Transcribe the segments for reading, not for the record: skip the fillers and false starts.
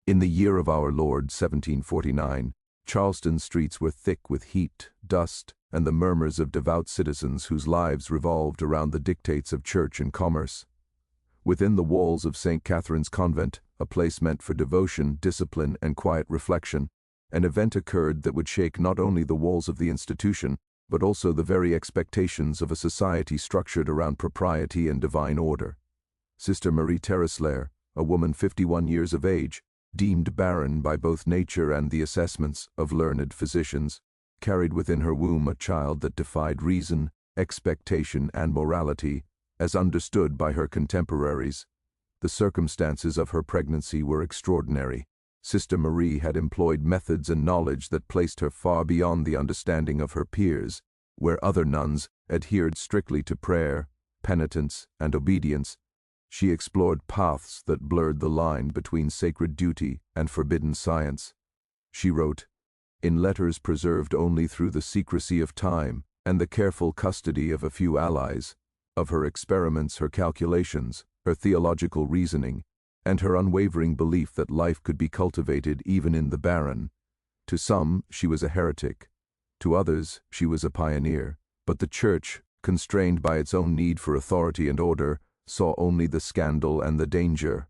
In the year of our Lord 1749, Charleston streets were thick with heat, dust, and the murmurs of devout citizens whose lives revolved around the dictates of church and commerce. Within the walls of St. Catherine's Convent, a place meant for devotion, discipline, and quiet reflection, an event occurred that would shake not only the walls of the institution, but also the very expectations of a society structured around propriety and divine order. Sister Marie Terreslair, a woman 51 years of age, deemed barren by both nature and the assessments of learned physicians, carried within her womb a child that defied reason, expectation, and morality, as understood by her contemporaries. The circumstances of her pregnancy were extraordinary. Sister Marie had employed methods and knowledge that placed her far beyond the understanding of her peers, where other nuns adhered strictly to prayer, penitence, and obedience. She explored paths that blurred the line between sacred duty and forbidden science. She wrote, in letters preserved only through the secrecy of time and the careful custody of a few allies, of her experiments, her calculations, her theological reasoning, and her unwavering belief that life could be cultivated even in the barren. To some, she was a heretic. To others, she was a pioneer. But the Church, constrained by its own need for authority and order, saw only the scandal and the danger.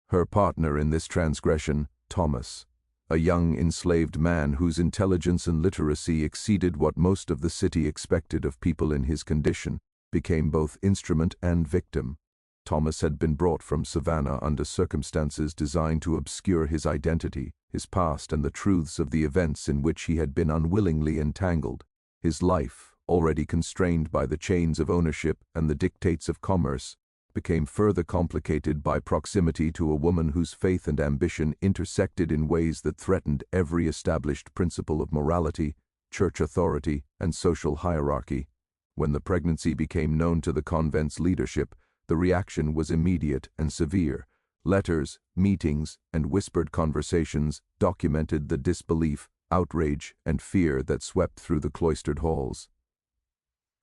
Her partner in this transgression, Thomas, a young enslaved man whose intelligence and literacy exceeded what most of the city expected of people in his condition, became both instrument and victim. Thomas had been brought from Savannah under circumstances designed to obscure his identity, his past, and the truths of the events in which he had been unwillingly entangled. His life, already constrained by the chains of ownership and the dictates of commerce, became further complicated by proximity to a woman whose faith and ambition intersected in ways that threatened every established principle of morality, church authority, and social hierarchy. When the pregnancy became known to the convent's leadership, the reaction was immediate and severe. Letters, meetings, and whispered conversations documented the disbelief, outrage, and fear that swept through the cloistered halls.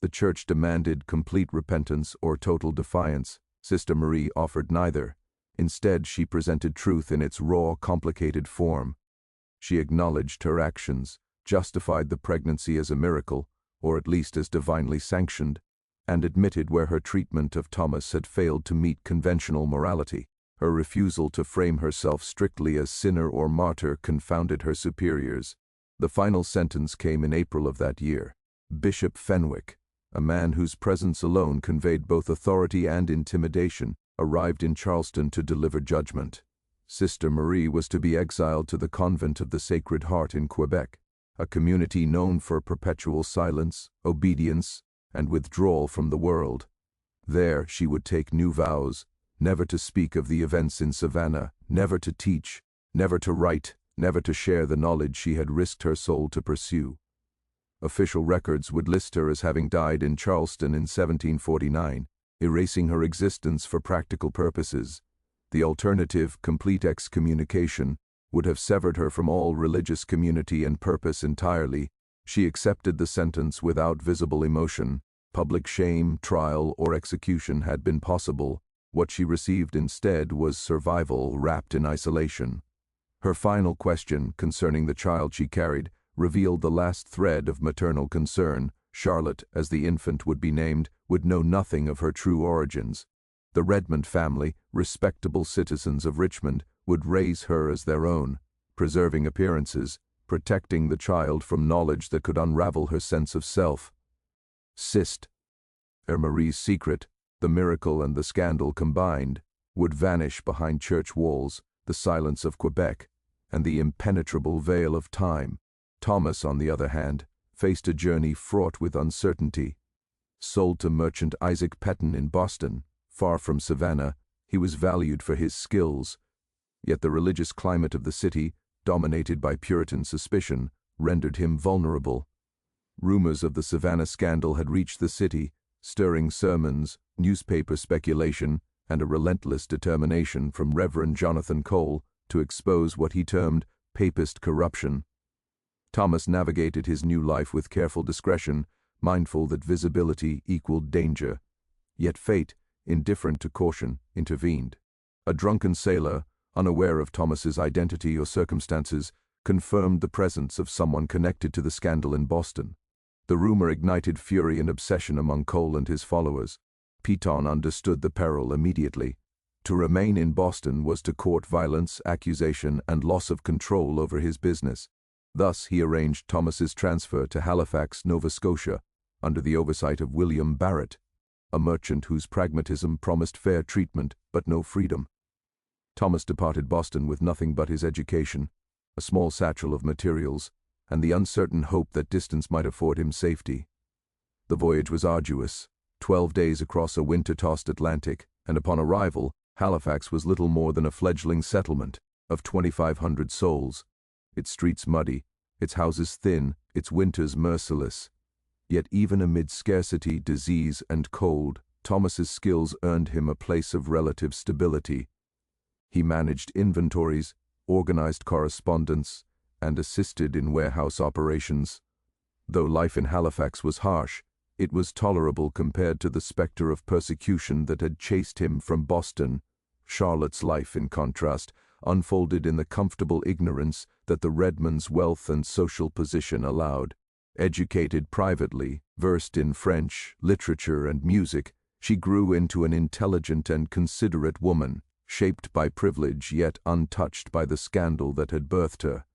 The Church demanded complete repentance or total defiance. Sister Marie offered neither. Instead, she presented truth in its raw, complicated form. She acknowledged her actions, justified the pregnancy as a miracle, or at least as divinely sanctioned, and admitted where her treatment of Thomas had failed to meet conventional morality. Her refusal to frame herself strictly as sinner or martyr confounded her superiors. The final sentence came in April of that year. Bishop Fenwick, a man whose presence alone conveyed both authority and intimidation, arrived in Charleston to deliver judgment. Sister Marie was to be exiled to the Convent of the Sacred Heart in Quebec, a community known for perpetual silence, obedience, and withdrawal from the world. There she would take new vows, never to speak of the events in Savannah, never to teach, never to write, never to share the knowledge she had risked her soul to pursue. Official records would list her as having died in Charleston in 1749, erasing her existence for practical purposes. The alternative, complete excommunication, would have severed her from all religious community and purpose entirely. She accepted the sentence without visible emotion. Public shame, trial, or execution had been possible. What she received instead was survival wrapped in isolation. Her final question concerning the child she carried revealed the last thread of maternal concern. Charlotte, as the infant would be named, would know nothing of her true origins. The Redmond family, respectable citizens of Richmond, would raise her as their own, preserving appearances, protecting the child from knowledge that could unravel her sense of self. Sister Marie's secret, the miracle and the scandal combined, would vanish behind church walls, the silence of Quebec, and the impenetrable veil of time. Thomas, on the other hand, faced a journey fraught with uncertainty. Sold to merchant Isaac Petton in Boston, far from Savannah, he was valued for his skills. Yet the religious climate of the city, dominated by Puritan suspicion, rendered him vulnerable. Rumors of the Savannah scandal had reached the city, stirring sermons, newspaper speculation, and a relentless determination from Reverend Jonathan Cole to expose what he termed papist corruption. Thomas navigated his new life with careful discretion, mindful that visibility equaled danger. Yet fate, indifferent to caution, intervened. A drunken sailor, unaware of Thomas's identity or circumstances, confirmed the presence of someone connected to the scandal in Boston. The rumor ignited fury and obsession among Cole and his followers. Piton understood the peril immediately. To remain in Boston was to court violence, accusation, and loss of control over his business. Thus he arranged Thomas's transfer to Halifax, Nova Scotia, under the oversight of William Barrett, a merchant whose pragmatism promised fair treatment but no freedom. Thomas departed Boston with nothing but his education, a small satchel of materials, and the uncertain hope that distance might afford him safety. The voyage was arduous, 12 days across a winter-tossed Atlantic, and upon arrival, Halifax was little more than a fledgling settlement of 2,500 souls, its streets muddy, its houses thin, its winters merciless. Yet even amid scarcity, disease, and cold, Thomas's skills earned him a place of relative stability. He managed inventories, organized correspondence, and assisted in warehouse operations. Though life in Halifax was harsh, it was tolerable compared to the specter of persecution that had chased him from Boston. Charlotte's life, in contrast, unfolded in the comfortable ignorance that the Redmonds' wealth and social position allowed. Educated privately, versed in French, literature, and music, she grew into an intelligent and considerate woman, shaped by privilege yet untouched by the scandal that had birthed her.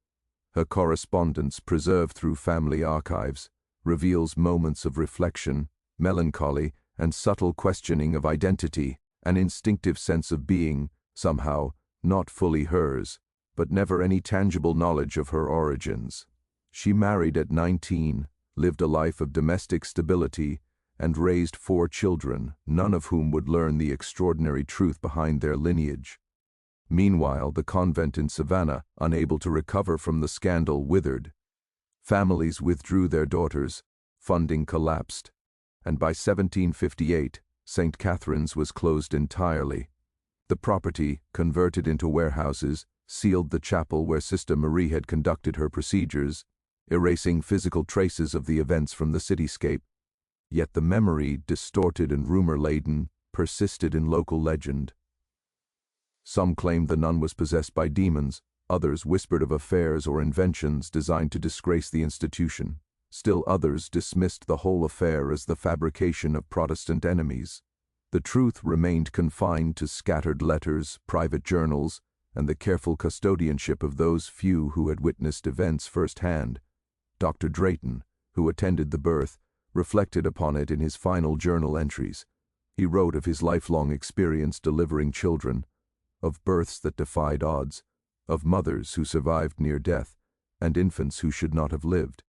Her correspondence, preserved through family archives, reveals moments of reflection, melancholy, and subtle questioning of identity, an instinctive sense of being, somehow, not fully hers, but never any tangible knowledge of her origins. She married at 19, lived a life of domestic stability, and raised 4 children, none of whom would learn the extraordinary truth behind their lineage. Meanwhile, the convent in Savannah, unable to recover from the scandal, withered. Families withdrew their daughters, funding collapsed, and by 1758, St. Catherine's was closed entirely. The property, converted into warehouses, sealed the chapel where Sister Marie had conducted her procedures, erasing physical traces of the events from the cityscape. Yet the memory, distorted and rumor-laden, persisted in local legend. Some claimed the nun was possessed by demons, others whispered of affairs or inventions designed to disgrace the institution. Still others dismissed the whole affair as the fabrication of Protestant enemies. The truth remained confined to scattered letters, private journals, and the careful custodianship of those few who had witnessed events firsthand. Dr. Drayton, who attended the birth, reflected upon it in his final journal entries. He wrote of his lifelong experience delivering children, of births that defied odds, of mothers who survived near death, and infants who should not have lived.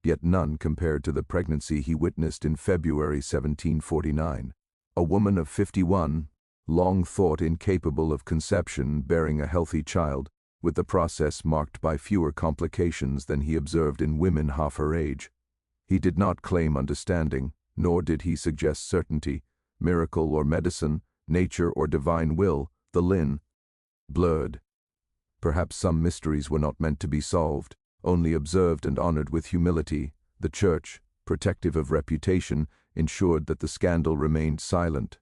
Yet none compared to the pregnancy he witnessed in February 1749. A woman of 51, long thought incapable of conception, bearing a healthy child, with the process marked by fewer complications than he observed in women half her age. He did not claim understanding, nor did he suggest certainty, miracle or medicine, nature or divine will, the line blurred. Perhaps some mysteries were not meant to be solved, only observed and honored with humility. The Church, protective of reputation, ensured that the scandal remained silent.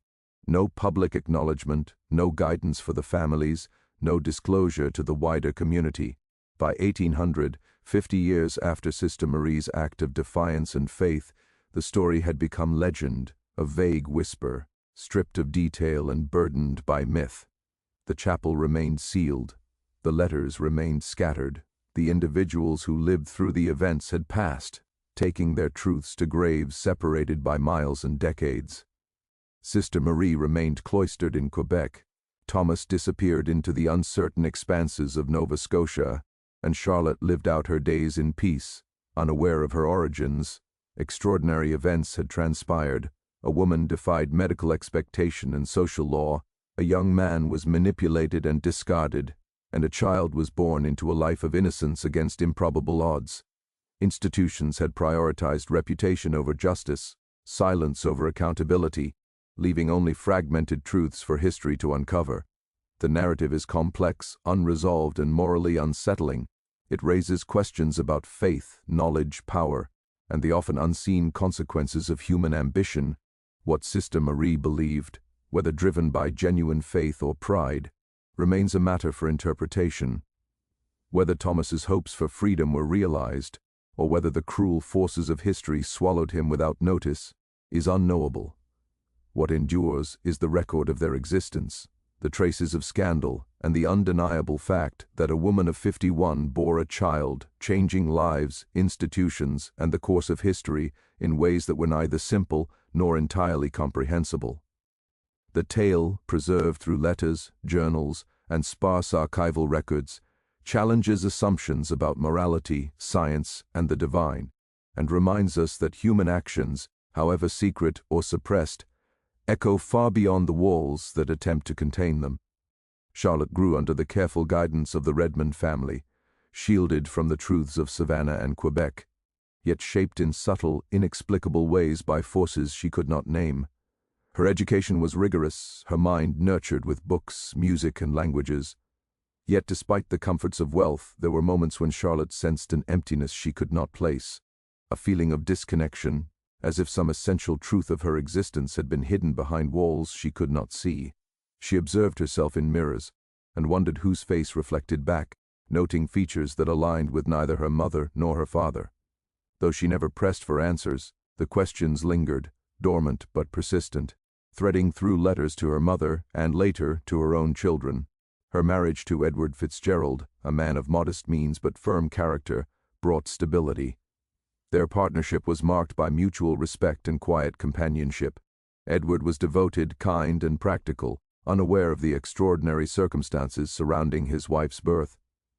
No public acknowledgement, no guidance for the families, no disclosure to the wider community. By 1800, 50 years after Sister Marie's act of defiance and faith, the story had become legend, a vague whisper, stripped of detail and burdened by myth. The chapel remained sealed. The letters remained scattered. The individuals who lived through the events had passed, taking their truths to graves separated by miles and decades. Sister Marie remained cloistered in Quebec. Thomas disappeared into the uncertain expanses of Nova Scotia, and Charlotte lived out her days in peace, unaware of her origins. Extraordinary events had transpired. A woman defied medical expectation and social law. A young man was manipulated and discarded, and a child was born into a life of innocence against improbable odds. Institutions had prioritized reputation over justice, silence over accountability, leaving only fragmented truths for history to uncover. The narrative is complex, unresolved, and morally unsettling. It raises questions about faith, knowledge, power, and the often unseen consequences of human ambition. What Sister Marie believed, whether driven by genuine faith or pride, remains a matter for interpretation. Whether Thomas's hopes for freedom were realized, or whether the cruel forces of history swallowed him without notice, is unknowable. What endures is the record of their existence, the traces of scandal, and the undeniable fact that a woman of 51 bore a child, changing lives, institutions, and the course of history in ways that were neither simple nor entirely comprehensible. The tale, preserved through letters, journals, and sparse archival records, challenges assumptions about morality, science, and the divine, and reminds us that human actions, however secret or suppressed, echo far beyond the walls that attempt to contain them. Charlotte grew under the careful guidance of the Redmond family, shielded from the truths of Savannah and Quebec, yet shaped in subtle, inexplicable ways by forces she could not name. Her education was rigorous, her mind nurtured with books, music, and languages. Yet despite the comforts of wealth, there were moments when Charlotte sensed an emptiness she could not place, a feeling of disconnection, as if some essential truth of her existence had been hidden behind walls she could not see. She observed herself in mirrors, and wondered whose face reflected back, noting features that aligned with neither her mother nor her father. Though she never pressed for answers, the questions lingered, dormant but persistent, threading through letters to her mother and later to her own children. Her marriage to Edward Fitzgerald, a man of modest means but firm character, brought stability. Their partnership was marked by mutual respect and quiet companionship. Edward was devoted, kind, and practical, unaware of the extraordinary circumstances surrounding his wife's birth.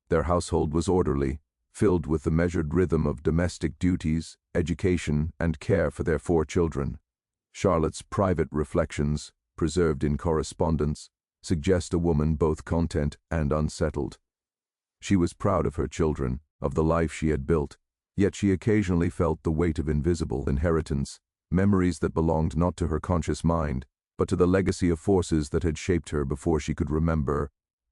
Their household was orderly, filled with the measured rhythm of domestic duties, education, and care for their 4 children. Charlotte's private reflections, preserved in correspondence, suggest a woman both content and unsettled. She was proud of her children, of the life she had built, yet she occasionally felt the weight of invisible inheritance, memories that belonged not to her conscious mind, but to the legacy of forces that had shaped her before she could remember.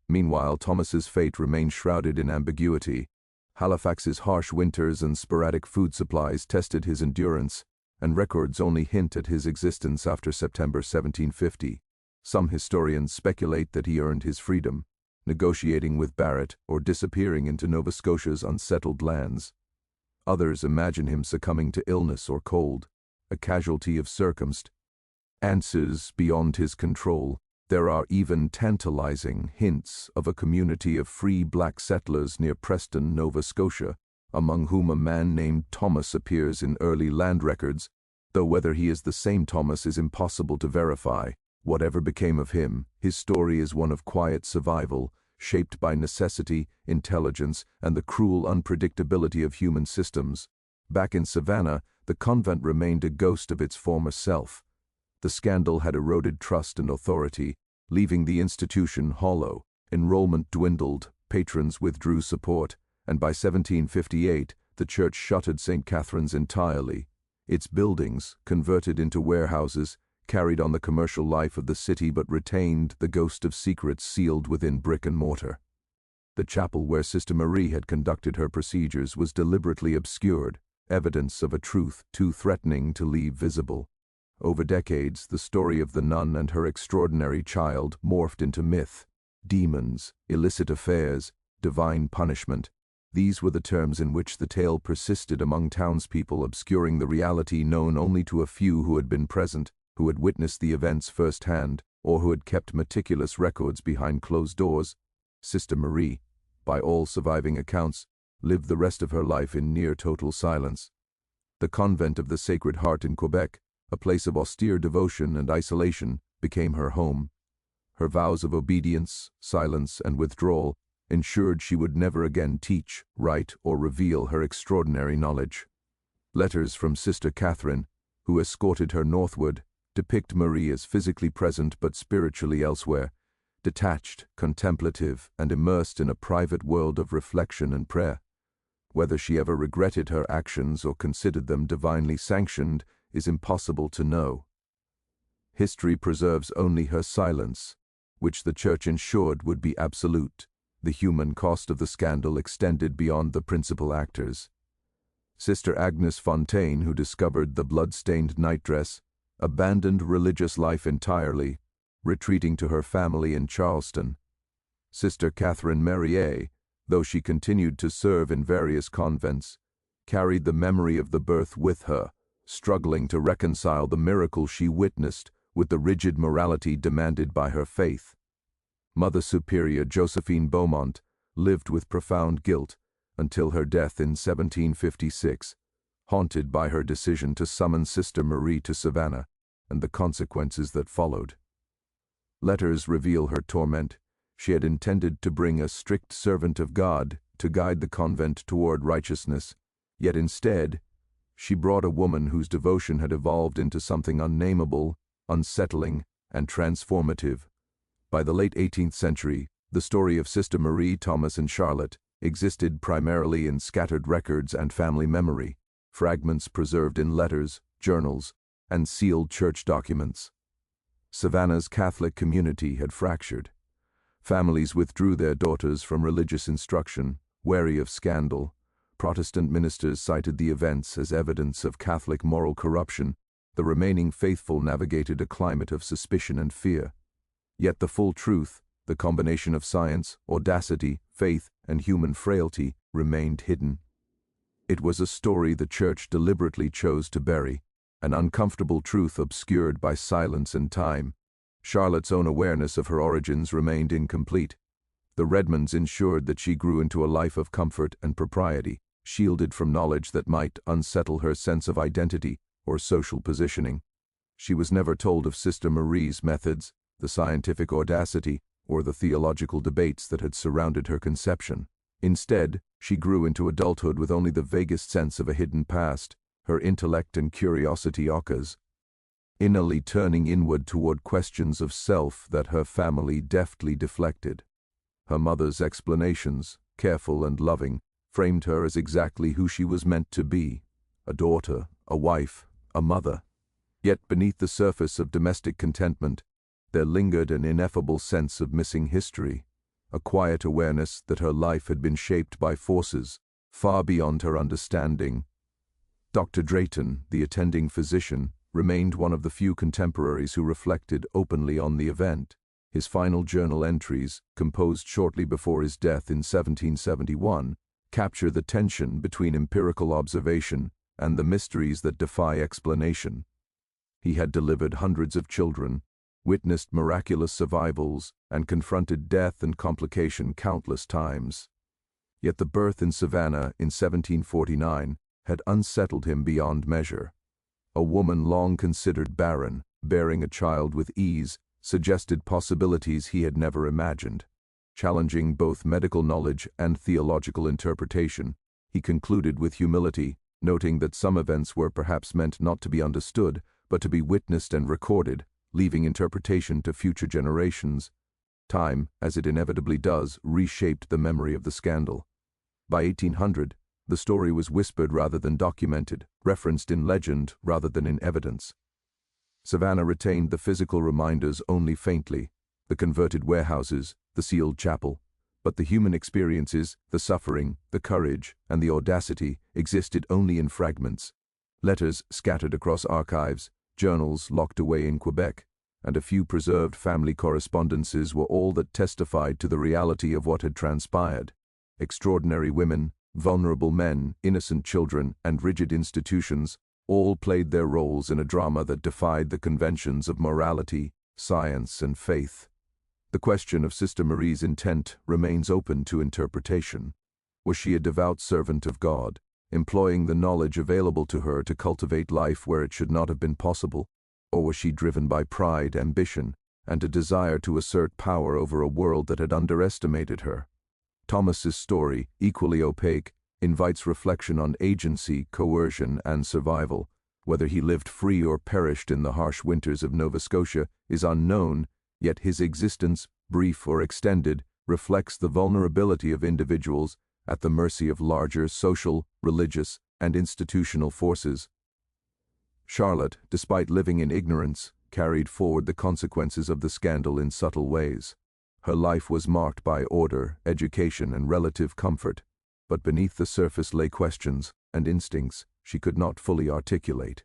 Meanwhile, Thomas's fate remained shrouded in ambiguity. Halifax's harsh winters and sporadic food supplies tested his endurance, and records only hint at his existence after September 1750. Some historians speculate that he earned his freedom, negotiating with Barrett or disappearing into Nova Scotia's unsettled lands. Others imagine him succumbing to illness or cold, a casualty of circumstances beyond his control. There are even tantalizing hints of a community of free black settlers near Preston, Nova Scotia, among whom a man named Thomas appears in early land records, though whether he is the same Thomas is impossible to verify. Whatever became of him, his story is one of quiet survival, shaped by necessity, intelligence, and the cruel unpredictability of human systems. Back in Savannah, the convent remained a ghost of its former self. The scandal had eroded trust and authority, leaving the institution hollow. Enrollment dwindled, patrons withdrew support, and by 1758, the church shuttered St. Catherine's entirely. Its buildings, converted into warehouses, carried on the commercial life of the city but retained the ghost of secrets sealed within brick and mortar. The chapel where Sister Marie had conducted her procedures was deliberately obscured, evidence of a truth too threatening to leave visible. Over decades, the story of the nun and her extraordinary child morphed into myth. Demons, illicit affairs, divine punishment. These were the terms in which the tale persisted among townspeople, obscuring the reality known only to a few who had been present, who had witnessed the events firsthand, or who had kept meticulous records behind closed doors. Sister Marie, by all surviving accounts, lived the rest of her life in near total silence. The Convent of the Sacred Heart in Quebec, a place of austere devotion and isolation, became her home. Her vows of obedience, silence, and withdrawal ensured she would never again teach, write, or reveal her extraordinary knowledge. Letters from Sister Catherine, who escorted her northward, depict Marie as physically present but spiritually elsewhere, detached, contemplative, and immersed in a private world of reflection and prayer. Whether she ever regretted her actions or considered them divinely sanctioned is impossible to know. History preserves only her silence, which the Church ensured would be absolute. The human cost of the scandal extended beyond the principal actors. Sister Agnes Fontaine, who discovered the blood-stained nightdress, abandoned religious life entirely, retreating to her family in Charleston. Sister Catherine Merier, though she continued to serve in various convents, carried the memory of the birth with her, struggling to reconcile the miracle she witnessed with the rigid morality demanded by her faith. Mother Superior Josephine Beaumont lived with profound guilt until her death in 1756, haunted by her decision to summon Sister Marie to Savannah and the consequences that followed. Letters reveal her torment. She had intended to bring a strict servant of God to guide the convent toward righteousness, yet instead, she brought a woman whose devotion had evolved into something unnameable, unsettling, and transformative. By the late 18th century, the story of Sister Marie, Thomas, and Charlotte existed primarily in scattered records and family memory, fragments preserved in letters, journals, and sealed church documents. Savannah's Catholic community had fractured. Families withdrew their daughters from religious instruction, wary of scandal. Protestant ministers cited the events as evidence of Catholic moral corruption. The remaining faithful navigated a climate of suspicion and fear. Yet the full truth, the combination of science, audacity, faith, and human frailty, remained hidden. It was a story the Church deliberately chose to bury, an uncomfortable truth obscured by silence and time. Charlotte's own awareness of her origins remained incomplete. The Redmonds ensured that she grew into a life of comfort and propriety, shielded from knowledge that might unsettle her sense of identity or social positioning. She was never told of Sister Marie's methods, the scientific audacity, or the theological debates that had surrounded her conception. Instead, she grew into adulthood with only the vaguest sense of a hidden past, her intellect and curiosity innerly turning inward toward questions of self that her family deftly deflected. Her mother's explanations, careful and loving, framed her as exactly who she was meant to be, a daughter, a wife, a mother. Yet beneath the surface of domestic contentment, there lingered an ineffable sense of missing history, a quiet awareness that her life had been shaped by forces far beyond her understanding. Dr. Drayton, the attending physician, remained one of the few contemporaries who reflected openly on the event. His final journal entries, composed shortly before his death in 1771, capture the tension between empirical observation and the mysteries that defy explanation. He had delivered hundreds of children, witnessed miraculous survivals, and confronted death and complication countless times. Yet the birth in Savannah in 1749 had unsettled him beyond measure. A woman long considered barren, bearing a child with ease, suggested possibilities he had never imagined. Challenging both medical knowledge and theological interpretation, he concluded with humility, noting that some events were perhaps meant not to be understood, but to be witnessed and recorded, leaving interpretation to future generations. Time, as it inevitably does, reshaped the memory of the scandal. By 1800, the story was whispered rather than documented, referenced in legend rather than in evidence. Savannah retained the physical reminders only faintly, the converted warehouses, the sealed chapel, but the human experiences, the suffering, the courage, and the audacity existed only in fragments. Letters scattered across archives, journals locked away in Quebec, and a few preserved family correspondences were all that testified to the reality of what had transpired. Extraordinary women, vulnerable men, innocent children, and rigid institutions all played their roles in a drama that defied the conventions of morality, science, and faith. The question of Sister Marie's intent remains open to interpretation. Was she a devout servant of God, employing the knowledge available to her to cultivate life where it should not have been possible? Or was she driven by pride, ambition, and a desire to assert power over a world that had underestimated her? Thomas's story, equally opaque, invites reflection on agency, coercion, and survival. Whether he lived free or perished in the harsh winters of Nova Scotia is unknown, yet his existence, brief or extended, reflects the vulnerability of individuals at the mercy of larger social, religious, and institutional forces. Charlotte, despite living in ignorance, carried forward the consequences of the scandal in subtle ways. Her life was marked by order, education, and relative comfort, but beneath the surface lay questions and instincts she could not fully articulate.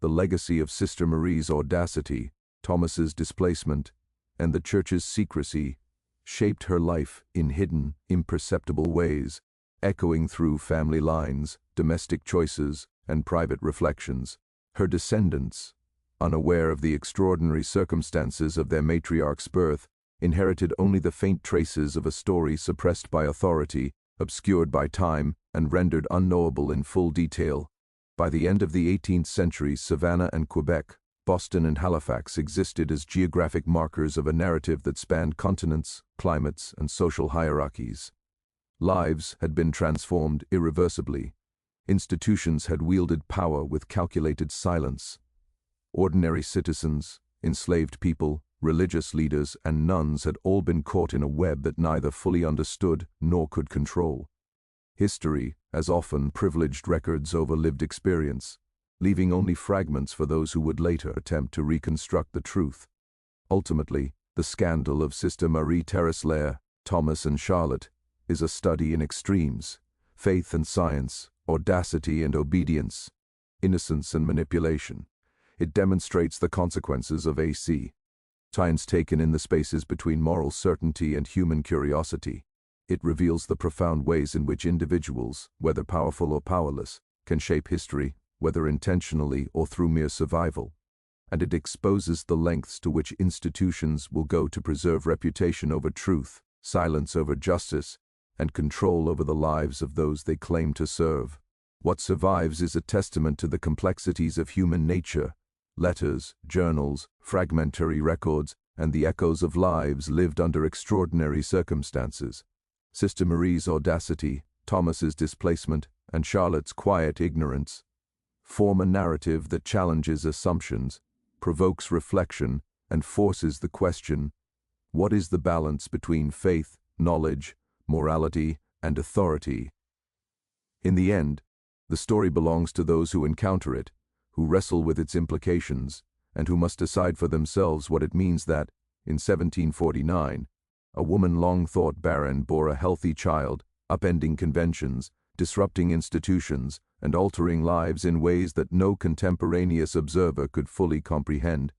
The legacy of Sister Marie's audacity, Thomas's displacement, and the Church's secrecy shaped her life in hidden, imperceptible ways, echoing through family lines, domestic choices, and private reflections. Her descendants, unaware of the extraordinary circumstances of their matriarch's birth, inherited only the faint traces of a story suppressed by authority, obscured by time, and rendered unknowable in full detail. By the end of the 18th century, Savannah and Quebec, Boston and Halifax existed as geographic markers of a narrative that spanned continents, climates, and social hierarchies. Lives had been transformed irreversibly. Institutions had wielded power with calculated silence. Ordinary citizens, enslaved people, religious leaders, and nuns had all been caught in a web that neither fully understood nor could control. History, as often, privileged records over lived experience, leaving only fragments for those who would later attempt to reconstruct the truth. Ultimately, the scandal of Sister Marie Terreslair, Thomas and Charlotte, is a study in extremes: faith and science, audacity and obedience, innocence and manipulation. It demonstrates the consequences of AC. Times taken in the spaces between moral certainty and human curiosity. It reveals the profound ways in which individuals, whether powerful or powerless, can shape history, whether intentionally or through mere survival. And it exposes the lengths to which institutions will go to preserve reputation over truth, silence over justice, and control over the lives of those they claim to serve. What survives is a testament to the complexities of human nature: letters, journals, fragmentary records, and the echoes of lives lived under extraordinary circumstances. Sister Marie's audacity, Thomas's displacement, and Charlotte's quiet ignorance form a narrative that challenges assumptions, provokes reflection, and forces the question: what is the balance between faith, knowledge, morality, and authority? In the end, the story belongs to those who encounter it, who wrestle with its implications, and who must decide for themselves what it means that, in 1749, a woman long thought barren bore a healthy child, upending conventions, disrupting institutions, and altering lives in ways that no contemporaneous observer could fully comprehend.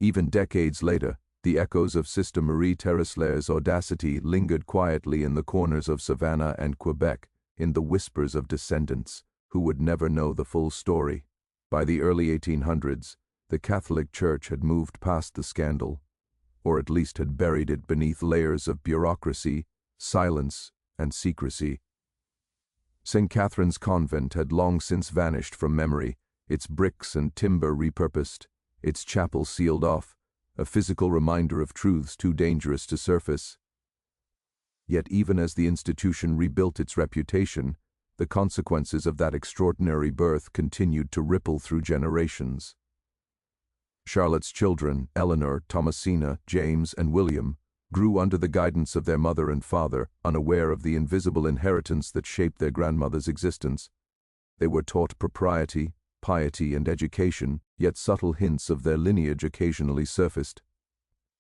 Even decades later, the echoes of Sister Marie Terreslair's audacity lingered quietly in the corners of Savannah and Quebec, in the whispers of descendants who would never know the full story. By the early 1800s, the Catholic Church had moved past the scandal, or at least had buried it beneath layers of bureaucracy, silence, and secrecy. St. Catherine's Convent had long since vanished from memory, its bricks and timber repurposed, its chapel sealed off, a physical reminder of truths too dangerous to surface. Yet even as the institution rebuilt its reputation, the consequences of that extraordinary birth continued to ripple through generations. Charlotte's children, Eleanor, Thomasina, James, and William, grew under the guidance of their mother and father, unaware of the invisible inheritance that shaped their grandmother's existence. They were taught propriety, piety, and education, yet subtle hints of their lineage occasionally surfaced.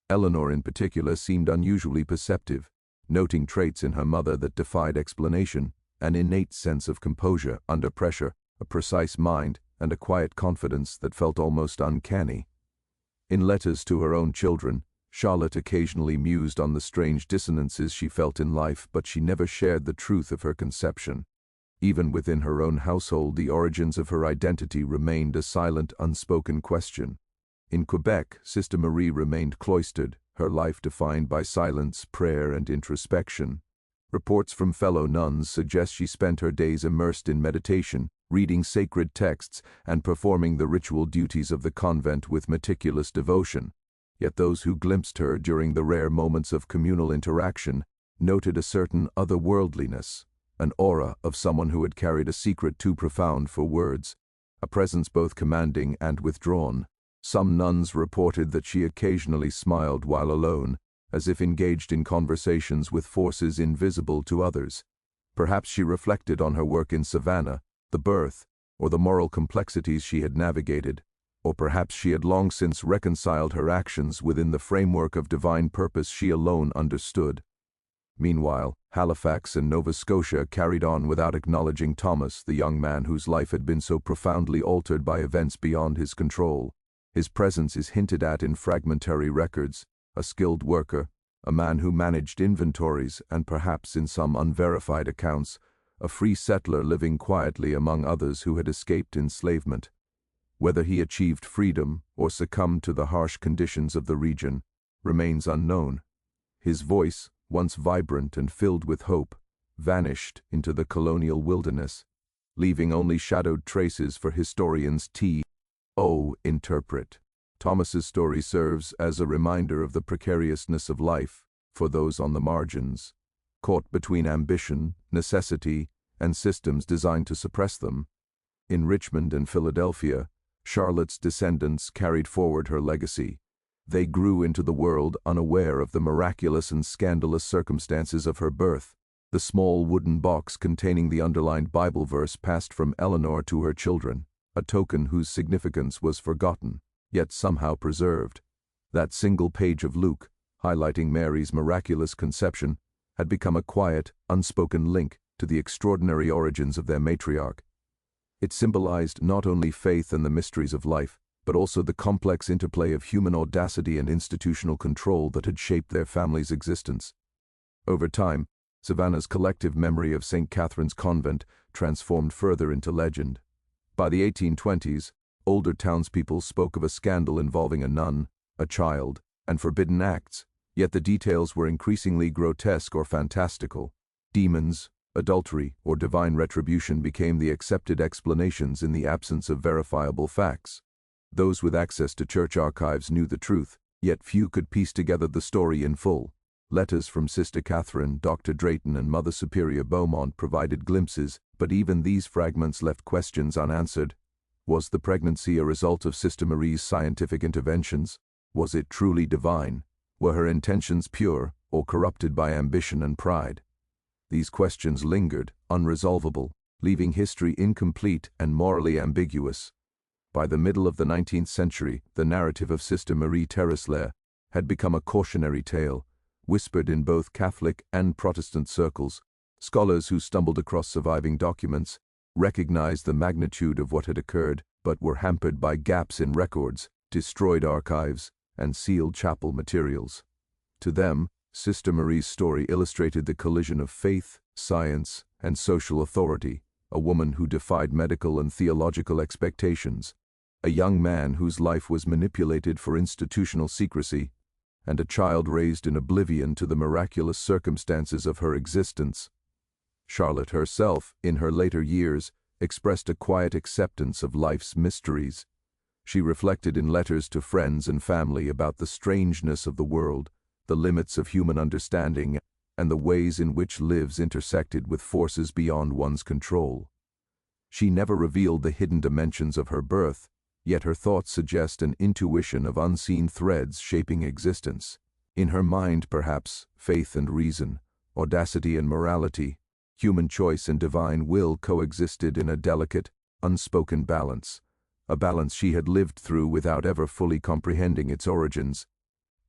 Eleanor in particular seemed unusually perceptive, noting traits in her mother that defied explanation: an innate sense of composure under pressure, a precise mind, and a quiet confidence that felt almost uncanny. In letters to her own children, Charlotte occasionally mused on the strange dissonances she felt in life, but she never shared the truth of her conception. Even within her own household, the origins of her identity remained a silent, unspoken question. In Quebec, Sister Marie remained cloistered, her life defined by silence, prayer, and introspection. Reports from fellow nuns suggest she spent her days immersed in meditation, reading sacred texts, and performing the ritual duties of the convent with meticulous devotion. Yet those who glimpsed her during the rare moments of communal interaction noted a certain otherworldliness, an aura of someone who had carried a secret too profound for words, a presence both commanding and withdrawn. Some nuns reported that she occasionally smiled while alone, as if engaged in conversations with forces invisible to others. Perhaps she reflected on her work in Savannah, the birth, or the moral complexities she had navigated, or perhaps she had long since reconciled her actions within the framework of divine purpose she alone understood. Meanwhile, Halifax and Nova Scotia carried on without acknowledging Thomas, the young man whose life had been so profoundly altered by events beyond his control. His presence is hinted at in fragmentary records: a skilled worker, a man who managed inventories and perhaps in some unverified accounts, a free settler living quietly among others who had escaped enslavement. Whether he achieved freedom or succumbed to the harsh conditions of the region remains unknown. His voice, once vibrant and filled with hope, vanished into the colonial wilderness, leaving only shadowed traces for historians to interpret. Thomas's story serves as a reminder of the precariousness of life for those on the margins, caught between ambition, necessity, and systems designed to suppress them. In Richmond and Philadelphia, Charlotte's descendants carried forward her legacy. They grew into the world unaware of the miraculous and scandalous circumstances of her birth. The small wooden box containing the underlined Bible verse passed from Eleanor to her children, a token whose significance was forgotten, yet somehow preserved. That single page of Luke, highlighting Mary's miraculous conception, had become a quiet, unspoken link to the extraordinary origins of their matriarch. It symbolized not only faith and the mysteries of life, but also the complex interplay of human audacity and institutional control that had shaped their family's existence. Over time, Savannah's collective memory of St. Catherine's Convent transformed further into legend. By the 1820s, older townspeople spoke of a scandal involving a nun, a child, and forbidden acts, yet the details were increasingly grotesque or fantastical. Demons, adultery, or divine retribution became the accepted explanations in the absence of verifiable facts. Those with access to church archives knew the truth, yet few could piece together the story in full. Letters from Sister Catherine, Dr. Drayton, and Mother Superior Beaumont provided glimpses, but even these fragments left questions unanswered. Was the pregnancy a result of Sister Marie's scientific interventions? Was it truly divine? Were her intentions pure, or corrupted by ambition and pride? These questions lingered, unresolvable, leaving history incomplete and morally ambiguous. By the middle of the 19th century, the narrative of Sister Marie Terreslair had become a cautionary tale, whispered in both Catholic and Protestant circles. Scholars who stumbled across surviving documents recognized the magnitude of what had occurred, but were hampered by gaps in records, destroyed archives, and sealed chapel materials. To them, Sister Marie's story illustrated the collision of faith, science, and social authority, a woman who defied medical and theological expectations, a young man whose life was manipulated for institutional secrecy, and a child raised in oblivion to the miraculous circumstances of her existence. Charlotte herself, in her later years, expressed a quiet acceptance of life's mysteries. She reflected in letters to friends and family about the strangeness of the world, the limits of human understanding, and the ways in which lives intersected with forces beyond one's control. She never revealed the hidden dimensions of her birth, yet her thoughts suggest an intuition of unseen threads shaping existence. In her mind, perhaps, faith and reason, audacity and morality, human choice and divine will coexisted in a delicate, unspoken balance, a balance she had lived through without ever fully comprehending its origins.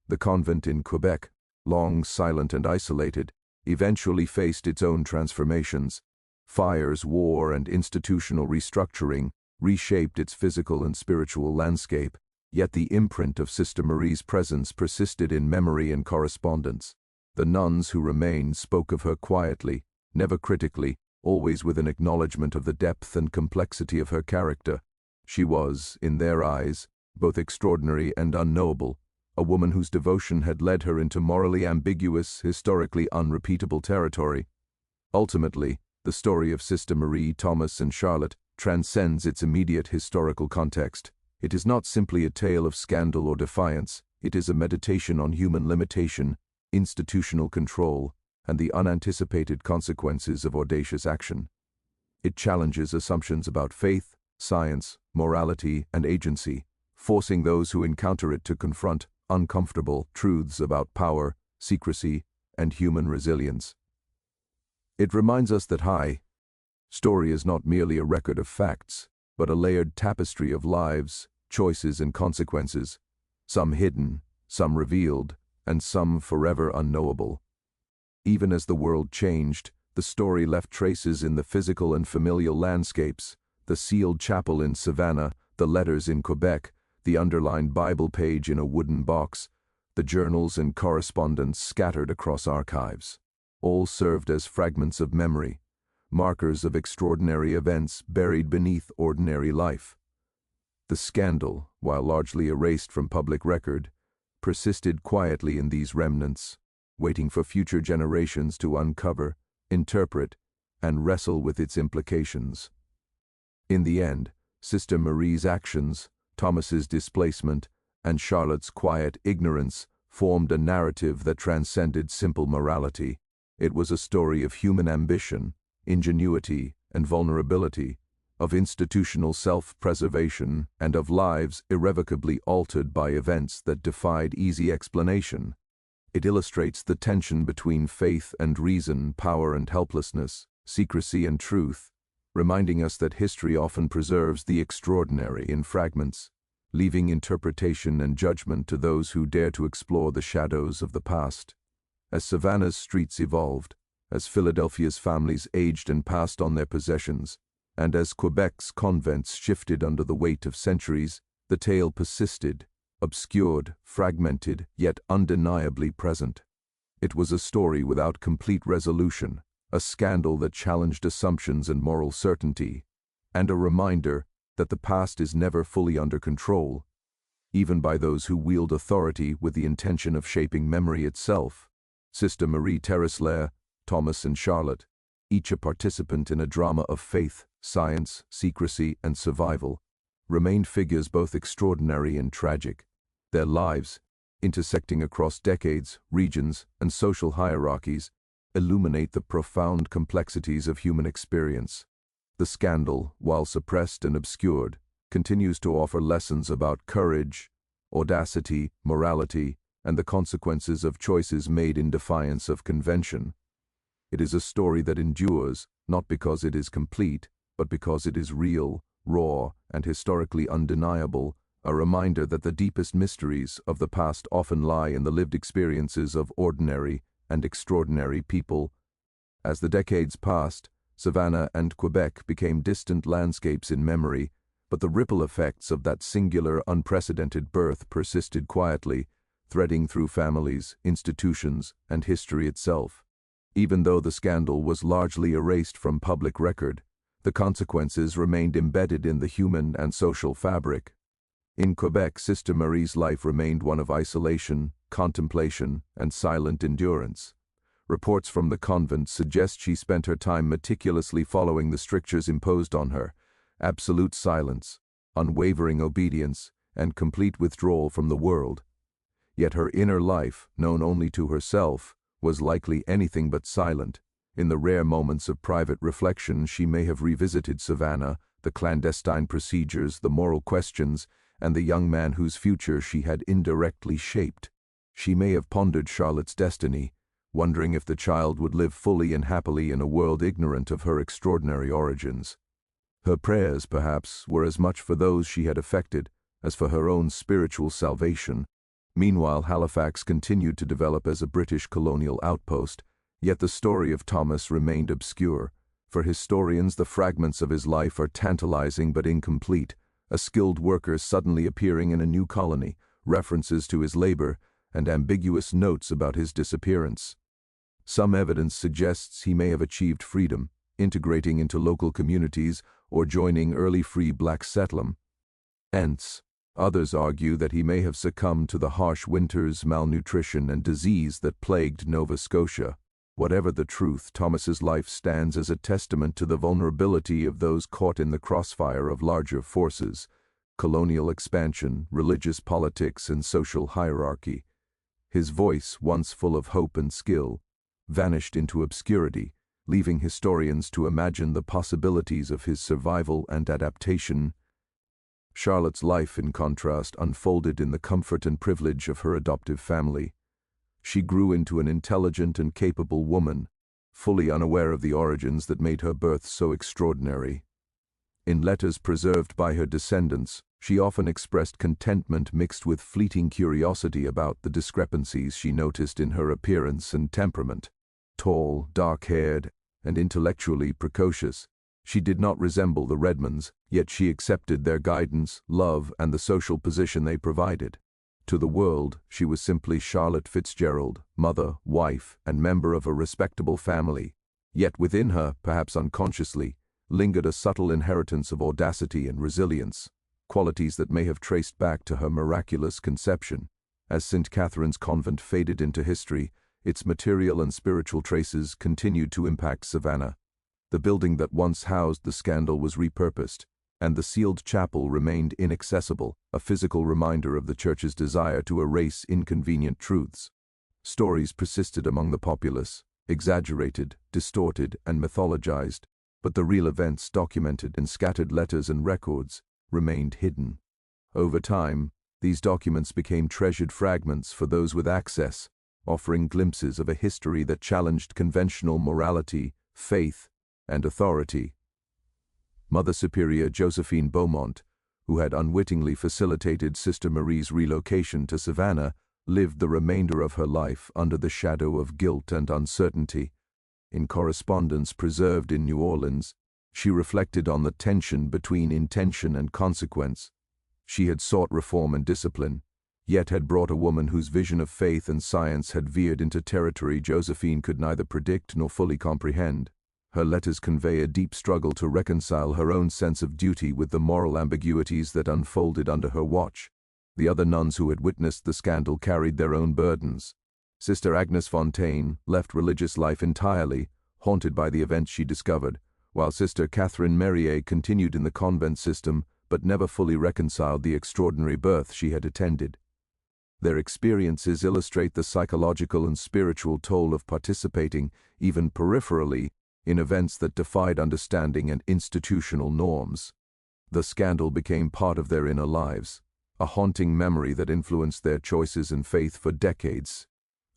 The convent in Quebec, long silent and isolated, eventually faced its own transformations. Fires, war, and institutional restructuring reshaped its physical and spiritual landscape, yet the imprint of Sister Marie's presence persisted in memory and correspondence. The nuns who remained spoke of her quietly, never critically, always with an acknowledgement of the depth and complexity of her character. She was, in their eyes, both extraordinary and unknowable, a woman whose devotion had led her into morally ambiguous, historically unrepeatable territory. Ultimately, the story of Sister Marie, Thomas, and Charlotte transcends its immediate historical context. It is not simply a tale of scandal or defiance, it is a meditation on human limitation, institutional control, and the unanticipated consequences of audacious action. It challenges assumptions about faith, science, morality, and agency, forcing those who encounter it to confront uncomfortable truths about power, secrecy, and human resilience. It reminds us that story is not merely a record of facts, but a layered tapestry of lives, choices, and consequences, some hidden, some revealed, and some forever unknowable. Even as the world changed, the story left traces in the physical and familial landscapes, the sealed chapel in Savannah, the letters in Quebec, the underlined Bible page in a wooden box. the journals and correspondence scattered across archives. All served as fragments of memory, markers of extraordinary events buried beneath ordinary life. The scandal, while largely erased from public record, persisted quietly in these remnants, waiting for future generations to uncover, interpret, and wrestle with its implications. In the end, Sister Marie's actions, Thomas's displacement, and Charlotte's quiet ignorance formed a narrative that transcended simple morality. It was a story of human ambition, ingenuity, and vulnerability, of institutional self-preservation, and of lives irrevocably altered by events that defied easy explanation. It illustrates the tension between faith and reason, power and helplessness, secrecy and truth, reminding us that history often preserves the extraordinary in fragments, leaving interpretation and judgment to those who dare to explore the shadows of the past. As Savannah's streets evolved, as Philadelphia's families aged and passed on their possessions, and as Quebec's convents shifted under the weight of centuries, the tale persisted, obscured, fragmented, yet undeniably present. It was a story without complete resolution, a scandal that challenged assumptions and moral certainty, and a reminder that the past is never fully under control, even by those who wield authority with the intention of shaping memory itself. Sister Marie Terreslair, Thomas and Charlotte, each a participant in a drama of faith, science, secrecy, and survival, remained figures both extraordinary and tragic. Their lives, intersecting across decades, regions, and social hierarchies, illuminate the profound complexities of human experience. The scandal, while suppressed and obscured, continues to offer lessons about courage, audacity, morality, and the consequences of choices made in defiance of convention. It is a story that endures, not because it is complete, but because it is real, raw, and historically undeniable, a reminder that the deepest mysteries of the past often lie in the lived experiences of ordinary and extraordinary people. As the decades passed, Savannah and Quebec became distant landscapes in memory, but the ripple effects of that singular, unprecedented birth persisted quietly, threading through families, institutions, and history itself. Even though the scandal was largely erased from public record, the consequences remained embedded in the human and social fabric. In Quebec, Sister Marie's life remained one of isolation, contemplation, and silent endurance. Reports from the convent suggest she spent her time meticulously following the strictures imposed on her: absolute silence, unwavering obedience, and complete withdrawal from the world. Yet her inner life, known only to herself, was likely anything but silent. In the rare moments of private reflection, she may have revisited Savannah, the clandestine procedures, the moral questions, and the young man whose future she had indirectly shaped. She may have pondered Charlotte's destiny, wondering if the child would live fully and happily in a world ignorant of her extraordinary origins. Her prayers, perhaps, were as much for those she had affected as for her own spiritual salvation. Meanwhile, Halifax continued to develop as a British colonial outpost, yet the story of Thomas remained obscure. For historians, the fragments of his life are tantalizing but incomplete: a skilled worker suddenly appearing in a new colony, references to his labor, and ambiguous notes about his disappearance. Some evidence suggests he may have achieved freedom, integrating into local communities or joining early free black settlements. Others argue that he may have succumbed to the harsh winters, malnutrition, and disease that plagued Nova Scotia. Whatever the truth, Thomas's life stands as a testament to the vulnerability of those caught in the crossfire of larger forces: colonial expansion, religious politics, and social hierarchy. His voice, once full of hope and skill, vanished into obscurity, leaving historians to imagine the possibilities of his survival and adaptation. Charlotte's life, in contrast, unfolded in the comfort and privilege of her adoptive family. She grew into an intelligent and capable woman, fully unaware of the origins that made her birth so extraordinary. In letters preserved by her descendants, she often expressed contentment mixed with fleeting curiosity about the discrepancies she noticed in her appearance and temperament. Tall, dark-haired, and intellectually precocious, she did not resemble the Redmonds, yet she accepted their guidance, love, and the social position they provided. To the world, she was simply Charlotte Fitzgerald, mother, wife, and member of a respectable family. Yet within her, perhaps unconsciously, lingered a subtle inheritance of audacity and resilience, qualities that may have traced back to her miraculous conception. As St. Catherine's Convent faded into history, its material and spiritual traces continued to impact Savannah. The building that once housed the scandal was repurposed, and the sealed chapel remained inaccessible, a physical reminder of the Church's desire to erase inconvenient truths. Stories persisted among the populace, exaggerated, distorted, and mythologized, but the real events documented in scattered letters and records remained hidden. Over time, these documents became treasured fragments for those with access, offering glimpses of a history that challenged conventional morality, faith, and authority. Mother Superior Josephine Beaumont, who had unwittingly facilitated Sister Marie's relocation to Savannah, lived the remainder of her life under the shadow of guilt and uncertainty. In correspondence preserved in New Orleans, she reflected on the tension between intention and consequence. She had sought reform and discipline, yet had brought a woman whose vision of faith and science had veered into territory Josephine could neither predict nor fully comprehend. Her letters convey a deep struggle to reconcile her own sense of duty with the moral ambiguities that unfolded under her watch. The other nuns who had witnessed the scandal carried their own burdens. Sister Agnes Fontaine left religious life entirely, haunted by the events she discovered, while Sister Catherine Merrier continued in the convent system but never fully reconciled the extraordinary birth she had attended. Their experiences illustrate the psychological and spiritual toll of participating, even peripherally, in events that defied understanding and institutional norms. The scandal became part of their inner lives, a haunting memory that influenced their choices and faith for decades.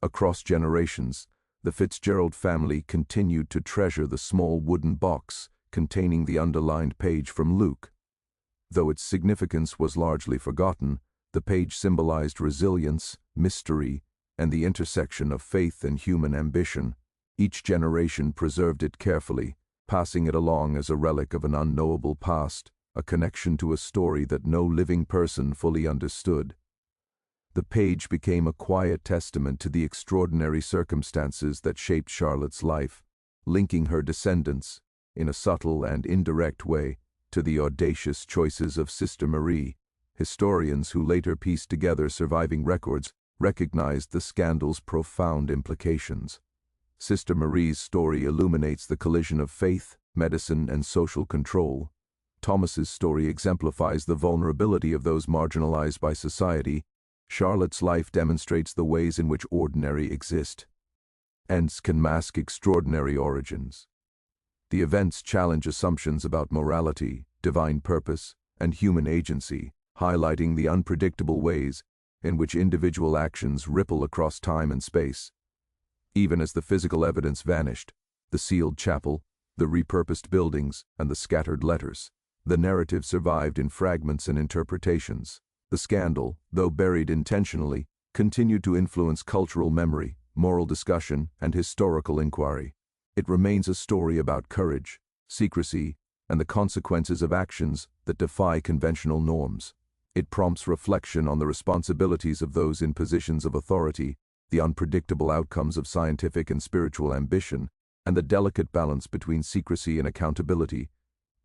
Across generations, the Fitzgerald family continued to treasure the small wooden box containing the underlined page from Luke. Though its significance was largely forgotten, the page symbolized resilience, mystery, and the intersection of faith and human ambition. Each generation preserved it carefully, passing it along as a relic of an unknowable past, a connection to a story that no living person fully understood. The page became a quiet testament to the extraordinary circumstances that shaped Charlotte's life, linking her descendants, in a subtle and indirect way, to the audacious choices of Sister Marie. Historians who later pieced together surviving records recognized the scandal's profound implications. Sister Marie's story illuminates the collision of faith, medicine, and social control. Thomas's story exemplifies the vulnerability of those marginalized by society. Charlotte's life demonstrates the ways in which ordinary exist, ends can mask extraordinary origins. The events challenge assumptions about morality, divine purpose, and human agency, highlighting the unpredictable ways in which individual actions ripple across time and space. Even as the physical evidence vanished, the sealed chapel, the repurposed buildings, and the scattered letters, the narrative survived in fragments and interpretations. The scandal, though buried intentionally, continued to influence cultural memory, moral discussion, and historical inquiry. It remains a story about courage, secrecy, and the consequences of actions that defy conventional norms. It prompts reflection on the responsibilities of those in positions of authority, the unpredictable outcomes of scientific and spiritual ambition, and the delicate balance between secrecy and accountability.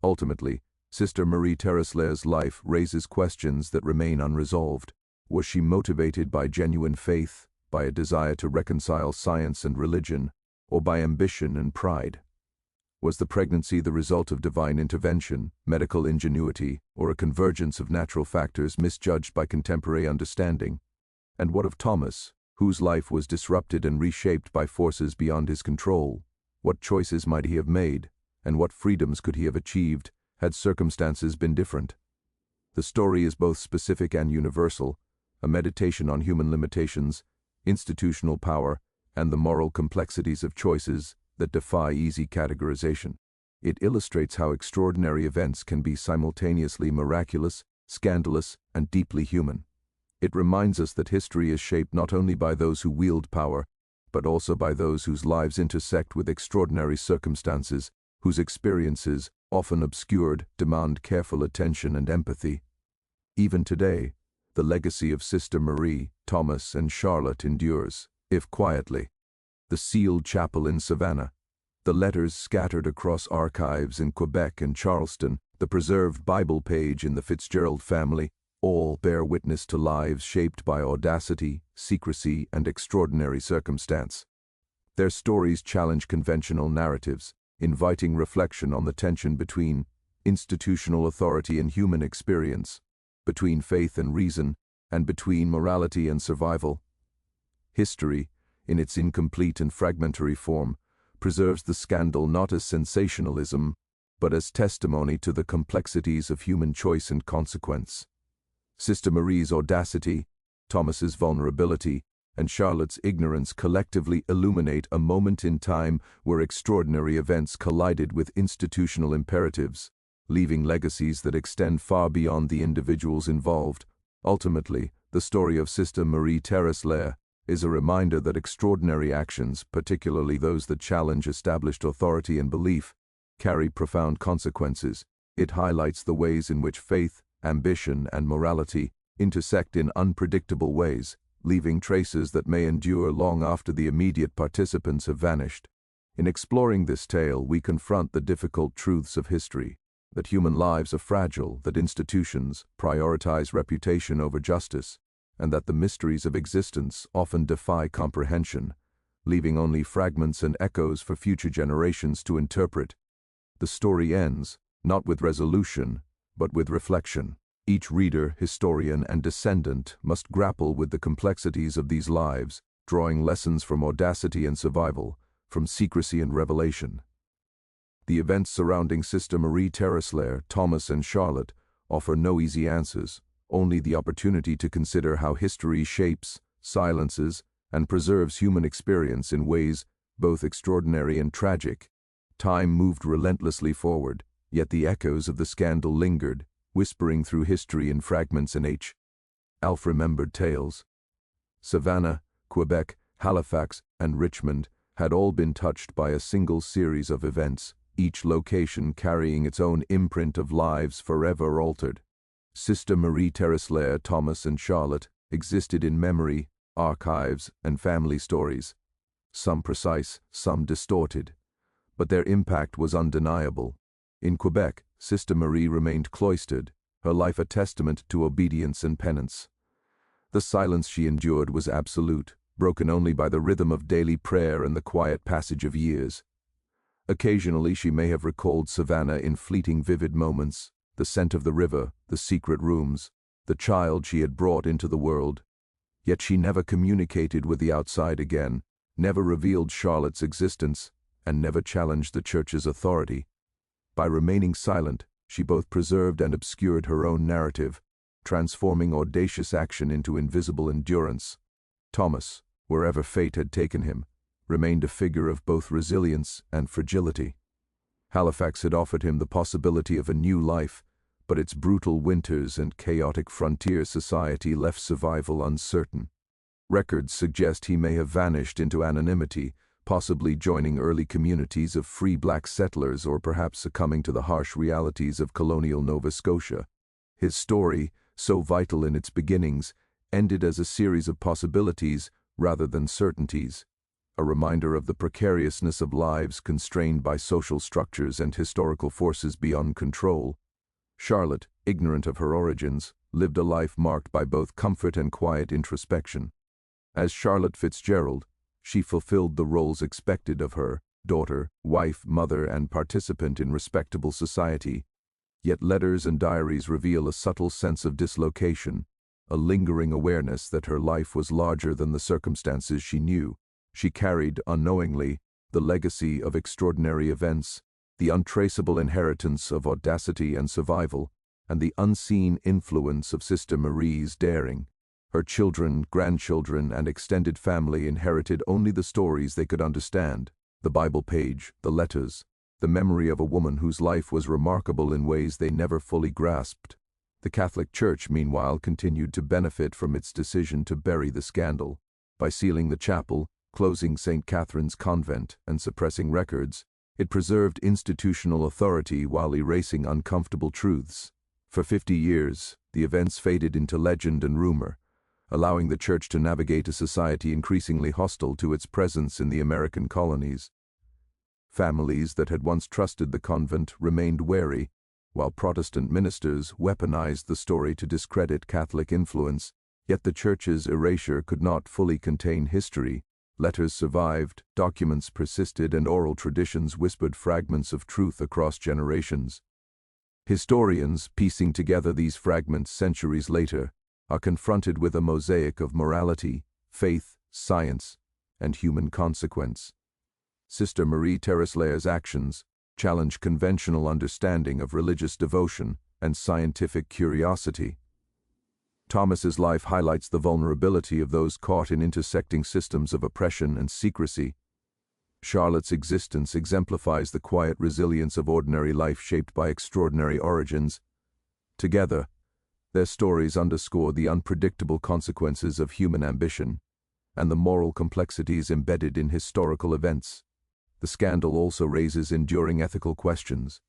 Ultimately, Sister Marie Terreslair's life raises questions that remain unresolved. Was she motivated by genuine faith, by a desire to reconcile science and religion, or by ambition and pride? Was the pregnancy the result of divine intervention, medical ingenuity, or a convergence of natural factors misjudged by contemporary understanding? And what of Thomas, whose life was disrupted and reshaped by forces beyond his control? What choices might he have made, and what freedoms could he have achieved, had circumstances been different? The story is both specific and universal, a meditation on human limitations, institutional power, and the moral complexities of choices that defy easy categorization. It illustrates how extraordinary events can be simultaneously miraculous, scandalous, and deeply human. It reminds us that history is shaped not only by those who wield power, but also by those whose lives intersect with extraordinary circumstances, whose experiences, often obscured, demand careful attention and empathy. Even today, the legacy of Sister Marie, Thomas, and Charlotte endures, if quietly. The sealed chapel in Savannah, the letters scattered across archives in Quebec and Charleston, the preserved Bible page in the Fitzgerald family, all bear witness to lives shaped by audacity, secrecy, and extraordinary circumstance. Their stories challenge conventional narratives, inviting reflection on the tension between institutional authority and human experience, between faith and reason, and between morality and survival. History, in its incomplete and fragmentary form, preserves the scandal not as sensationalism, but as testimony to the complexities of human choice and consequence. Sister Marie's audacity, Thomas's vulnerability, and Charlotte's ignorance collectively illuminate a moment in time where extraordinary events collided with institutional imperatives, leaving legacies that extend far beyond the individuals involved. Ultimately, the story of Sister Marie Terreslair is a reminder that extraordinary actions, particularly those that challenge established authority and belief, carry profound consequences. It highlights the ways in which faith, ambition, and morality intersect in unpredictable ways, leaving traces that may endure long after the immediate participants have vanished. In exploring this tale, we confront the difficult truths of history, that human lives are fragile, that institutions prioritize reputation over justice, and that the mysteries of existence often defy comprehension, leaving only fragments and echoes for future generations to interpret. The story ends, not with resolution, but with reflection. Each reader, historian, and descendant must grapple with the complexities of these lives, drawing lessons from audacity and survival, from secrecy and revelation. The events surrounding Sister Marie Terreslair, Thomas, and Charlotte offer no easy answers, only the opportunity to consider how history shapes, silences, and preserves human experience in ways both extraordinary and tragic. Time moved relentlessly forward, yet the echoes of the scandal lingered, whispering through history in fragments and half-remembered tales. Savannah, Quebec, Halifax, and Richmond had all been touched by a single series of events, each location carrying its own imprint of lives forever altered. Sister Marie Terreslair, Thomas, and Charlotte existed in memory, archives, and family stories, some precise, some distorted, but their impact was undeniable. In Quebec, Sister Marie remained cloistered, her life a testament to obedience and penance. The silence she endured was absolute, broken only by the rhythm of daily prayer and the quiet passage of years. Occasionally she may have recalled Savannah in fleeting vivid moments, the scent of the river, the secret rooms, the child she had brought into the world. Yet she never communicated with the outside again, never revealed Charlotte's existence, and never challenged the Church's authority. By remaining silent, she both preserved and obscured her own narrative, transforming audacious action into invisible endurance. Thomas, wherever fate had taken him, remained a figure of both resilience and fragility. Halifax had offered him the possibility of a new life, but its brutal winters and chaotic frontier society left survival uncertain. Records suggest he may have vanished into anonymity, possibly joining early communities of free black settlers or perhaps succumbing to the harsh realities of colonial Nova Scotia. His story, so vital in its beginnings, ended as a series of possibilities rather than certainties, a reminder of the precariousness of lives constrained by social structures and historical forces beyond control. Charlotte, ignorant of her origins, lived a life marked by both comfort and quiet introspection. As Charlotte Fitzgerald, she fulfilled the roles expected of her, daughter, wife, mother, and participant in respectable society. Yet letters and diaries reveal a subtle sense of dislocation, a lingering awareness that her life was larger than the circumstances she knew. She carried, unknowingly, the legacy of extraordinary events, the untraceable inheritance of audacity and survival, and the unseen influence of Sister Marie's daring. Her children, grandchildren, and extended family inherited only the stories they could understand, the Bible page, the letters, the memory of a woman whose life was remarkable in ways they never fully grasped. The Catholic Church, meanwhile, continued to benefit from its decision to bury the scandal. By sealing the chapel, closing St. Catherine's Convent, and suppressing records, it preserved institutional authority while erasing uncomfortable truths. For 50 years, the the events faded into legend and rumor, allowing the Church to navigate a society increasingly hostile to its presence in the American colonies. Families that had once trusted the convent remained wary, while Protestant ministers weaponized the story to discredit Catholic influence. Yet the Church's erasure could not fully contain history. Letters survived, documents persisted, and oral traditions whispered fragments of truth across generations. Historians, piecing together these fragments centuries later, are confronted with a mosaic of morality, faith, science, and human consequence. Sister Marie Terreslair's actions challenge conventional understanding of religious devotion and scientific curiosity. Thomas's life highlights the vulnerability of those caught in intersecting systems of oppression and secrecy. Charlotte's existence exemplifies the quiet resilience of ordinary life shaped by extraordinary origins. Together, their stories underscore the unpredictable consequences of human ambition and the moral complexities embedded in historical events. The scandal also raises enduring ethical questions.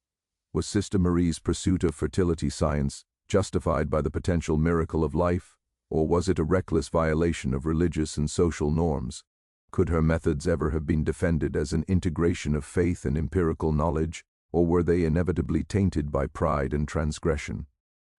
Was Sister Marie's pursuit of fertility science justified by the potential miracle of life, or was it a reckless violation of religious and social norms? Could her methods ever have been defended as an integration of faith and empirical knowledge, or were they inevitably tainted by pride and transgression?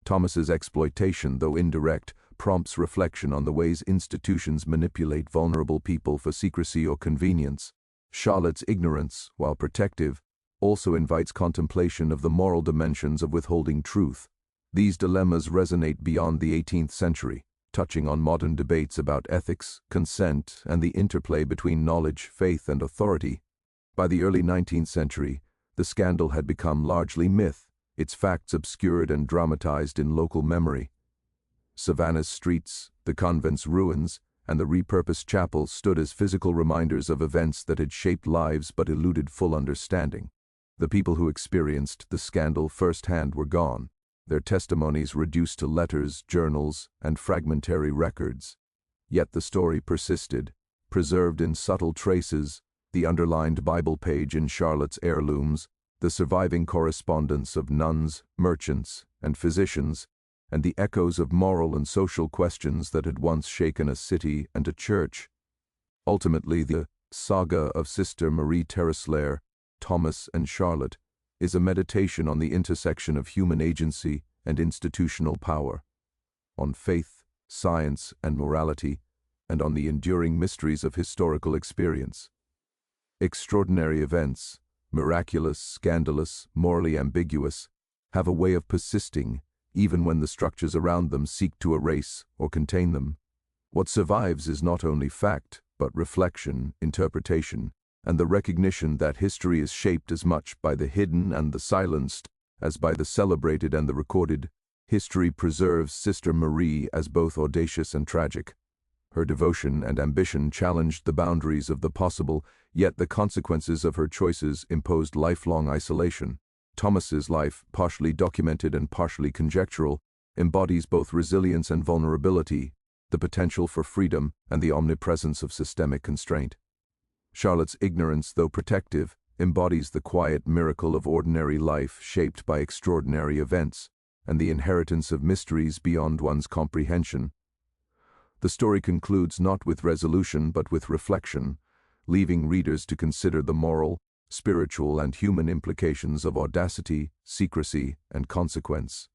Thomas's exploitation, though indirect, prompts reflection on the ways institutions manipulate vulnerable people for secrecy or convenience. Charlotte's ignorance, while protective, also invites contemplation of the moral dimensions of withholding truth. These dilemmas resonate beyond the 18th century, touching on modern debates about ethics, consent, and the interplay between knowledge, faith, and authority. By the early 19th century, the scandal had become largely myth, its facts obscured and dramatized in local memory. Savannah's streets, the convent's ruins, and the repurposed chapel stood as physical reminders of events that had shaped lives but eluded full understanding. The people who experienced the scandal firsthand were gone, their testimonies reduced to letters, journals, and fragmentary records. Yet the story persisted, preserved in subtle traces, the underlined Bible page in Charlotte's heirlooms, the surviving correspondence of nuns, merchants, and physicians, and the echoes of moral and social questions that had once shaken a city and a church. Ultimately, the saga of Sister Marie Terreslair, Thomas, and Charlotte is a meditation on the intersection of human agency and institutional power, on faith, science, and morality, and on the enduring mysteries of historical experience. Extraordinary events, miraculous, scandalous, morally ambiguous, have a way of persisting, even when the structures around them seek to erase or contain them. What survives is not only fact, but reflection, interpretation, and the recognition that history is shaped as much by the hidden and the silenced as by the celebrated and the recorded. History preserves Sister Marie as both audacious and tragic. Her devotion and ambition challenged the boundaries of the possible, yet the consequences of her choices imposed lifelong isolation. Thomas's life, partially documented and partially conjectural, embodies both resilience and vulnerability, the potential for freedom and the omnipresence of systemic constraint. Charlotte's ignorance, though protective, embodies the quiet miracle of ordinary life shaped by extraordinary events, and the inheritance of mysteries beyond one's comprehension. The story concludes not with resolution but with reflection, leaving readers to consider the moral, spiritual, and human implications of audacity, secrecy, and consequence.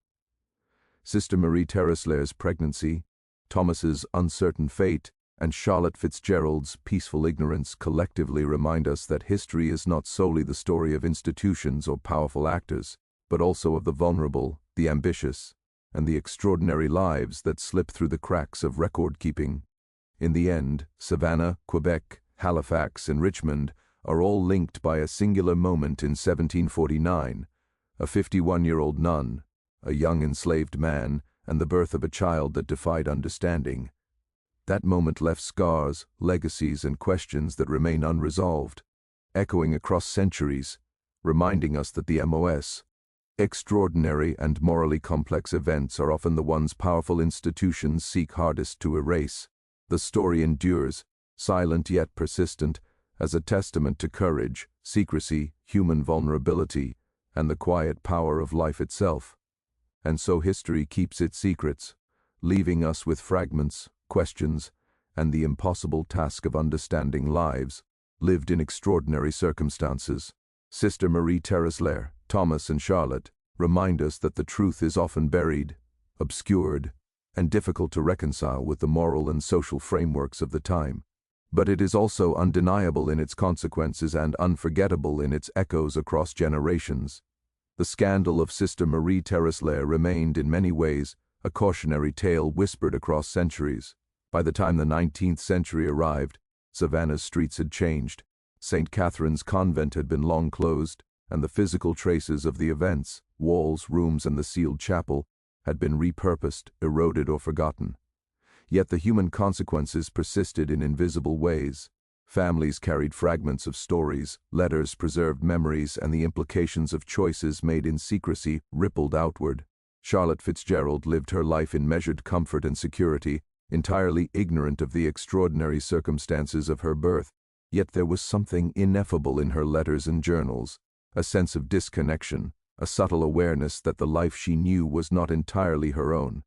Sister Marie Terreslair's pregnancy, Thomas's uncertain fate, and Charlotte Fitzgerald's peaceful ignorance collectively remind us that history is not solely the story of institutions or powerful actors, but also of the vulnerable, the ambitious, and the extraordinary lives that slip through the cracks of record-keeping. In the end, Savannah, Quebec, Halifax, and Richmond are all linked by a singular moment in 1749, a 51-year-old nun, a young enslaved man, and the birth of a child that defied understanding. That moment left scars, legacies, and questions that remain unresolved, echoing across centuries, reminding us that the most extraordinary and morally complex events are often the ones powerful institutions seek hardest to erase. The story endures, silent yet persistent, as a testament to courage, secrecy, human vulnerability, and the quiet power of life itself. And so history keeps its secrets, leaving us with fragments, questions, and the impossible task of understanding lives lived in extraordinary circumstances. Sister Marie Terreslair, Thomas, and Charlotte remind us that the truth is often buried, obscured, and difficult to reconcile with the moral and social frameworks of the time. But it is also undeniable in its consequences and unforgettable in its echoes across generations. The scandal of Sister Marie Terreslair remained in many ways a cautionary tale whispered across centuries. By the time the 19th century arrived, Savannah's streets had changed. St. Catherine's Convent had been long closed, and the physical traces of the events, walls, rooms, and the sealed chapel, had been repurposed, eroded, or forgotten. Yet the human consequences persisted in invisible ways. Families carried fragments of stories, letters preserved memories, and the implications of choices made in secrecy rippled outward. Charlotte Fitzgerald lived her life in measured comfort and security, entirely ignorant of the extraordinary circumstances of her birth. Yet there was something ineffable in her letters and journals, a sense of disconnection, a subtle awareness that the life she knew was not entirely her own,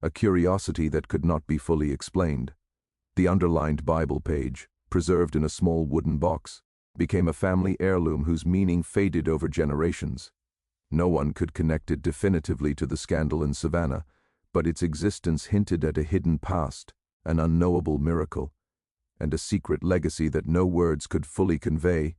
a curiosity that could not be fully explained. The underlined Bible page, preserved in a small wooden box, became a family heirloom whose meaning faded over generations. No one could connect it definitively to the scandal in Savannah, but its existence hinted at a hidden past, an unknowable miracle, and a secret legacy that no words could fully convey.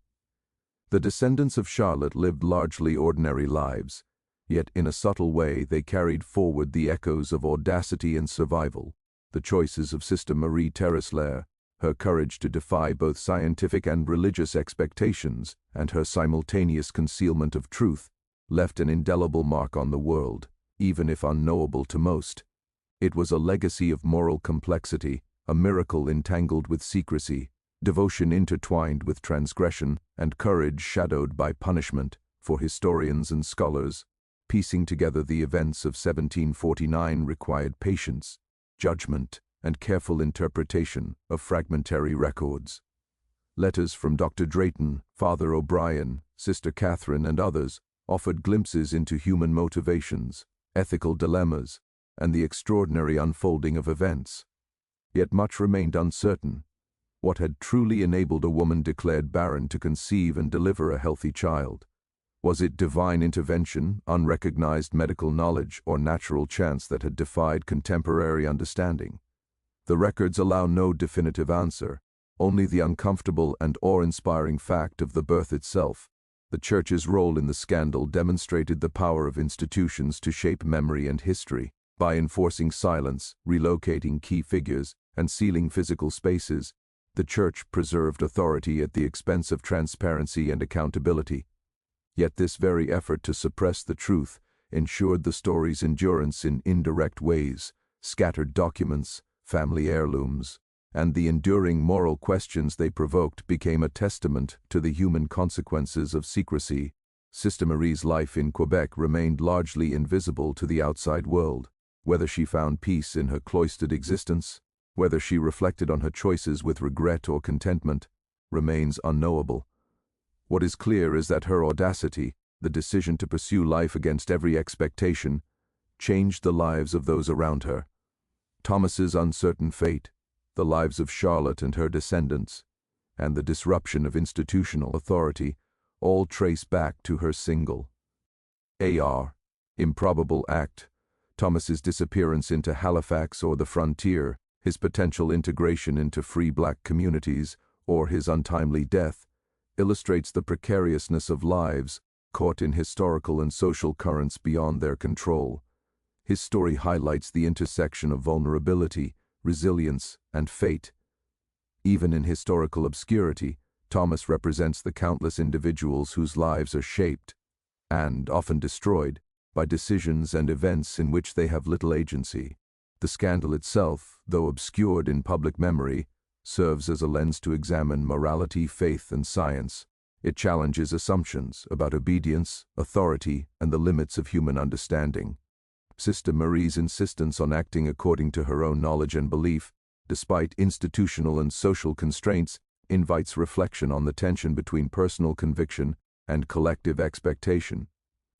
The descendants of Charlotte lived largely ordinary lives, yet in a subtle way they carried forward the echoes of audacity and survival. The choices of Sister Marie Terreslair, her courage to defy both scientific and religious expectations, and her simultaneous concealment of truth, left an indelible mark on the world, even if unknowable to most. It was a legacy of moral complexity, a miracle entangled with secrecy, devotion intertwined with transgression, and courage shadowed by punishment. For historians and scholars, piecing together the events of 1749 required patience, judgment, and careful interpretation of fragmentary records. Letters from Dr. Drayton, Father O'Brien, Sister Catherine, and others offered glimpses into human motivations, ethical dilemmas, and the extraordinary unfolding of events. Yet much remained uncertain. What had truly enabled a woman declared barren to conceive and deliver a healthy child? Was it divine intervention, unrecognized medical knowledge, or natural chance that had defied contemporary understanding? The records allow no definitive answer, only the uncomfortable and awe-inspiring fact of the birth itself. The Church's role in the scandal demonstrated the power of institutions to shape memory and history. By enforcing silence, relocating key figures, and sealing physical spaces, the Church preserved authority at the expense of transparency and accountability. Yet this very effort to suppress the truth ensured the story's endurance in indirect ways. Scattered documents, family heirlooms, and the enduring moral questions they provoked became a testament to the human consequences of secrecy. Sister Marie's life in Quebec remained largely invisible to the outside world. Whether she found peace in her cloistered existence, whether she reflected on her choices with regret or contentment, remains unknowable. What is clear is that her audacity, the decision to pursue life against every expectation, changed the lives of those around her. Thomas's uncertain fate, the lives of Charlotte and her descendants, and the disruption of institutional authority all trace back to her single, improbable act. Thomas's disappearance into Halifax or the frontier, his potential integration into free black communities, or his untimely death, illustrates the precariousness of lives caught in historical and social currents beyond their control. His story highlights the intersection of vulnerability, resilience, and fate. Even in historical obscurity, Thomas represents the countless individuals whose lives are shaped, and often destroyed, by decisions and events in which they have little agency. The scandal itself, though obscured in public memory, serves as a lens to examine morality, faith, and science. It challenges assumptions about obedience, authority, and the limits of human understanding. Sister Marie's insistence on acting according to her own knowledge and belief, despite institutional and social constraints, invites reflection on the tension between personal conviction and collective expectation.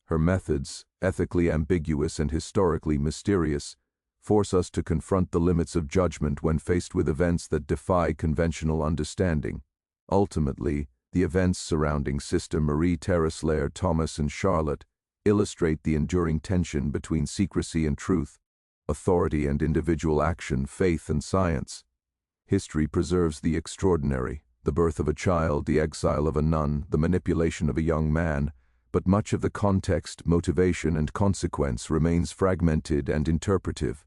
Her methods, ethically ambiguous and historically mysterious, force us to confront the limits of judgment when faced with events that defy conventional understanding. Ultimately, the events surrounding Sister Marie Terreslair, Thomas, and Charlotte illustrate the enduring tension between secrecy and truth, authority and individual action, faith and science. History preserves the extraordinary, the birth of a child, the exile of a nun, the manipulation of a young man, but much of the context, motivation, and consequence remains fragmented and interpretive.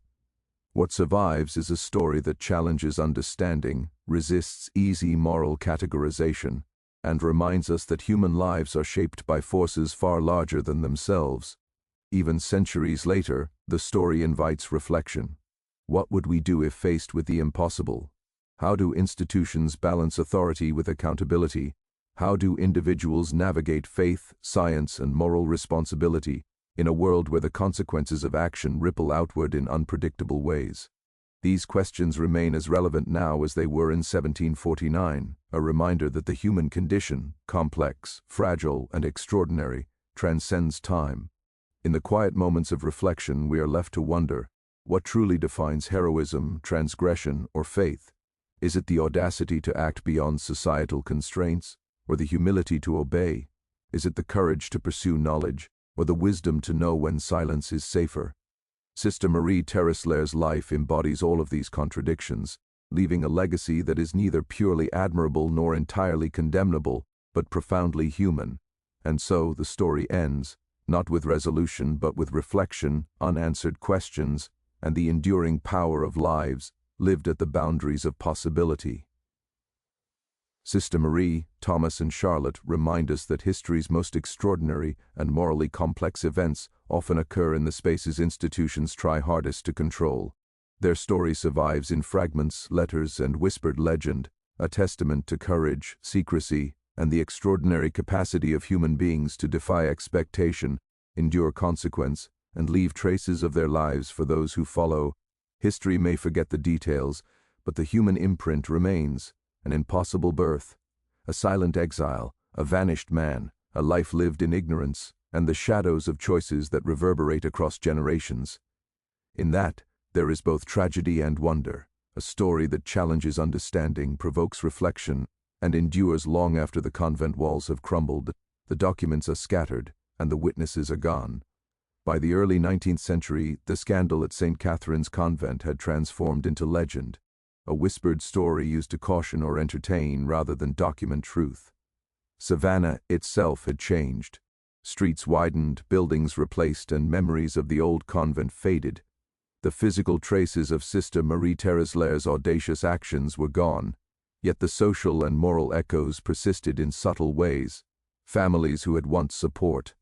What survives is a story that challenges understanding, resists easy moral categorization, and reminds us that human lives are shaped by forces far larger than themselves. Even centuries later, the story invites reflection. What would we do if faced with the impossible? How do institutions balance authority with accountability? How do individuals navigate faith, science, and moral responsibility in a world where the consequences of action ripple outward in unpredictable ways? These questions remain as relevant now as they were in 1749, a reminder that the human condition, complex, fragile, and extraordinary, transcends time. In the quiet moments of reflection, we are left to wonder, what truly defines heroism, transgression, or faith? Is it the audacity to act beyond societal constraints, or the humility to obey? Is it the courage to pursue knowledge, or the wisdom to know when silence is safer? Sister Marie Terreslair's life embodies all of these contradictions, leaving a legacy that is neither purely admirable nor entirely condemnable, but profoundly human. And so the story ends, not with resolution but with reflection, unanswered questions, and the enduring power of lives lived at the boundaries of possibility. Sister Marie, Thomas, and Charlotte remind us that history's most extraordinary and morally complex events often occur in the spaces institutions try hardest to control. Their story survives in fragments, letters, and whispered legend, a testament to courage, secrecy, and the extraordinary capacity of human beings to defy expectation, endure consequence, and leave traces of their lives for those who follow. History may forget the details, but the human imprint remains. An impossible birth, a silent exile, a vanished man, a life lived in ignorance, and the shadows of choices that reverberate across generations. In that, there is both tragedy and wonder, a story that challenges understanding, provokes reflection, and endures long after the convent walls have crumbled, the documents are scattered, and the witnesses are gone. By the early 19th century, the scandal at St. Catherine's Convent had transformed into legend, a whispered story used to caution or entertain rather than document truth. Savannah itself had changed. Streets widened, buildings replaced, and memories of the old convent faded. The physical traces of Sister Marie Terreslair's audacious actions were gone, yet the social and moral echoes persisted in subtle ways. Families who had once support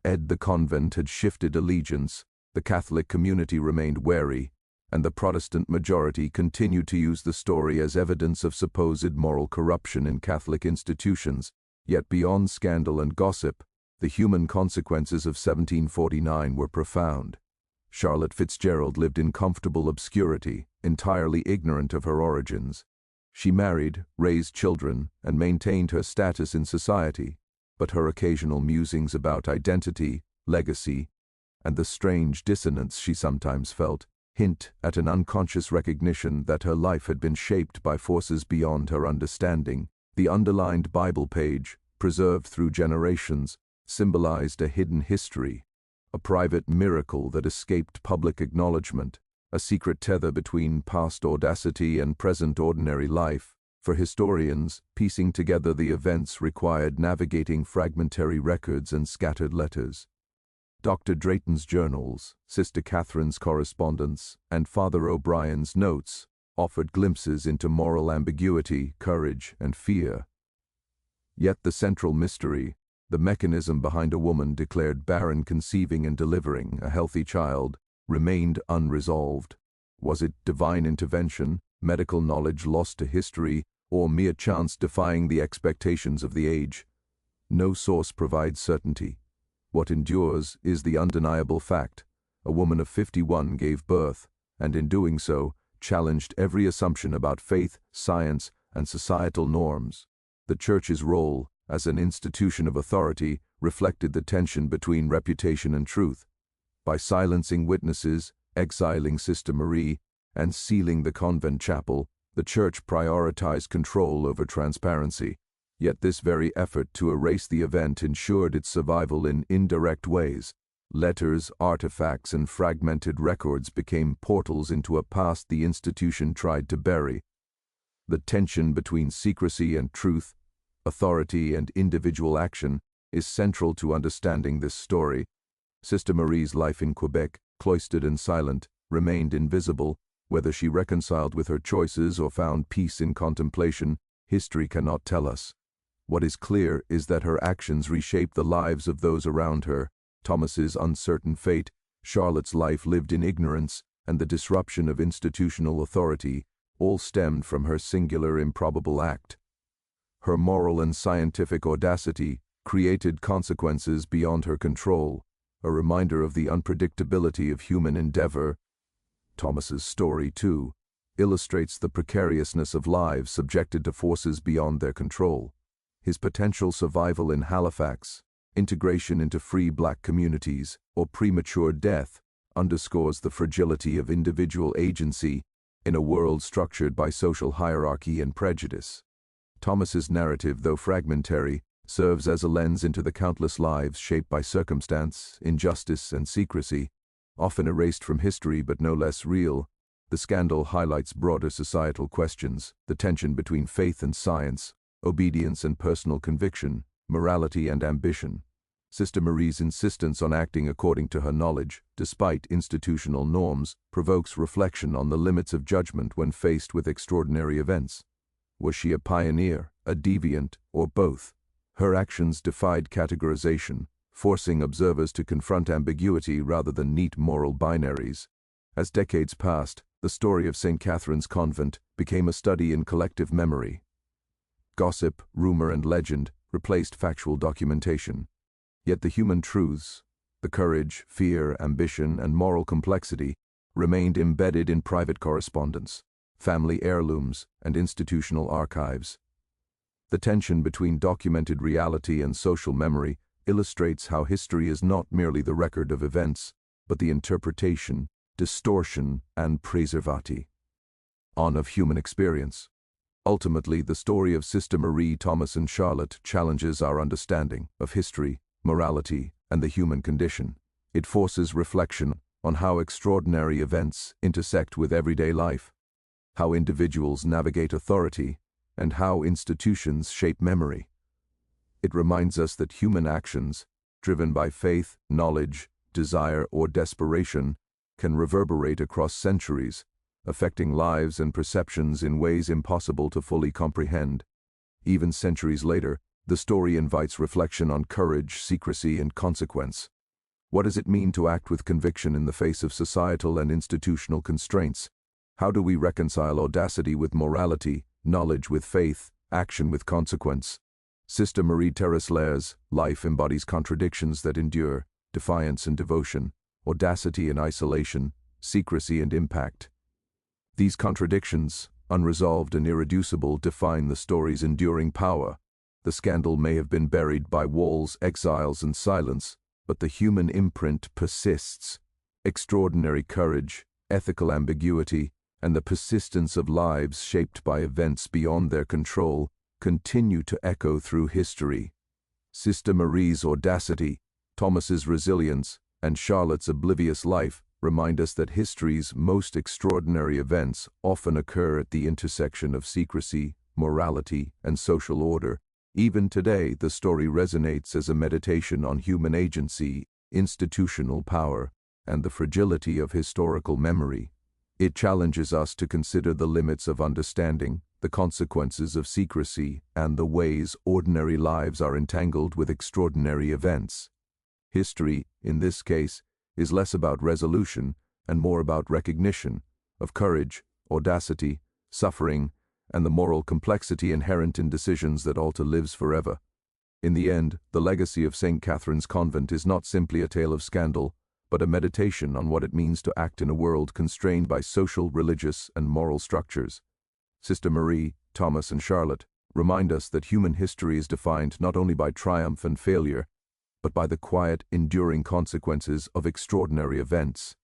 the convent had shifted allegiance, the Catholic community remained wary, and the Protestant majority continued to use the story as evidence of supposed moral corruption in Catholic institutions. Yet beyond scandal and gossip, the human consequences of 1749 were profound. Charlotte Fitzgerald lived in comfortable obscurity, entirely ignorant of her origins. She married, raised children, and maintained her status in society, but her occasional musings about identity, legacy, and the strange dissonance she sometimes felt hint at an unconscious recognition that her life had been shaped by forces beyond her understanding. The underlined Bible page, preserved through generations, symbolized a hidden history, a private miracle that escaped public acknowledgement, a secret tether between past audacity and present ordinary life. For historians, piecing together the events required navigating fragmentary records and scattered letters. Dr. Drayton's journals, Sister Catherine's correspondence, and Father O'Brien's notes offered glimpses into moral ambiguity, courage, and fear. Yet the central mystery, the mechanism behind a woman declared barren conceiving and delivering a healthy child, remained unresolved. Was it divine intervention, medical knowledge lost to history, or mere chance defying the expectations of the age? No source provides certainty. What endures is the undeniable fact. A woman of 51 gave birth, and in doing so, challenged every assumption about faith, science, and societal norms. The Church's role, as an institution of authority, reflected the tension between reputation and truth. By silencing witnesses, exiling Sister Marie, and sealing the convent chapel, the Church prioritized control over transparency. Yet this very effort to erase the event ensured its survival in indirect ways. Letters, artifacts, and fragmented records became portals into a past the institution tried to bury. The tension between secrecy and truth, authority and individual action, is central to understanding this story. Sister Marie's life in Quebec, cloistered and silent, remained invisible. Whether she reconciled with her choices or found peace in contemplation, history cannot tell us. What is clear is that her actions reshaped the lives of those around her. Thomas's uncertain fate, Charlotte's life lived in ignorance, and the disruption of institutional authority all stemmed from her singular improbable act. Her moral and scientific audacity created consequences beyond her control, a reminder of the unpredictability of human endeavor. Thomas's story, too, illustrates the precariousness of lives subjected to forces beyond their control. His potential survival in Halifax, integration into free Black communities, or premature death underscores the fragility of individual agency in a world structured by social hierarchy and prejudice. Thomas's narrative, though fragmentary, serves as a lens into the countless lives shaped by circumstance, injustice, and secrecy, often erased from history but no less real. The scandal highlights broader societal questions, the tension between faith and science, obedience and personal conviction, morality and ambition. Sister Marie's insistence on acting according to her knowledge, despite institutional norms, provokes reflection on the limits of judgment when faced with extraordinary events. Was she a pioneer, a deviant, or both? Her actions defied categorization, forcing observers to confront ambiguity rather than neat moral binaries. As decades passed, the story of St. Catherine's Convent became a study in collective memory. Gossip, rumor, and legend replaced factual documentation. Yet the human truths, the courage, fear, ambition, and moral complexity, remained embedded in private correspondence, family heirlooms, and institutional archives. The tension between documented reality and social memory illustrates how history is not merely the record of events, but the interpretation, distortion, and preservati of human experience. Ultimately, the story of Sister Marie, Thomas, and Charlotte challenges our understanding of history, morality, and the human condition. It forces reflection on how extraordinary events intersect with everyday life, how individuals navigate authority, and how institutions shape memory. It reminds us that human actions, driven by faith, knowledge, desire, or desperation, can reverberate across centuries, affecting lives and perceptions in ways impossible to fully comprehend. Even centuries later, the story invites reflection on courage, secrecy, and consequence. What does it mean to act with conviction in the face of societal and institutional constraints? How do we reconcile audacity with morality, knowledge with faith, action with consequence? Sister Marie Terreslair's life embodies contradictions that endure: defiance and devotion, audacity and isolation, secrecy and impact. These contradictions, unresolved and irreducible, define the story's enduring power. The scandal may have been buried by walls, exiles, and silence, but the human imprint persists. Extraordinary courage, ethical ambiguity, and the persistence of lives shaped by events beyond their control continue to echo through history. Sister Marie's audacity, Thomas's resilience, and Charlotte's oblivious life remind us that history's most extraordinary events often occur at the intersection of secrecy, morality, and social order. Even today, the story resonates as a meditation on human agency, institutional power, and the fragility of historical memory. It challenges us to consider the limits of understanding, the consequences of secrecy, and the ways ordinary lives are entangled with extraordinary events. History, in this case, is less about resolution and more about recognition of courage, audacity, suffering, and the moral complexity inherent in decisions that alter lives forever. In the end, the legacy of St. Catherine's Convent is not simply a tale of scandal, but a meditation on what it means to act in a world constrained by social, religious, and moral structures. Sister Marie, Thomas, and Charlotte remind us that human history is defined not only by triumph and failure, but by the quiet, enduring consequences of extraordinary events,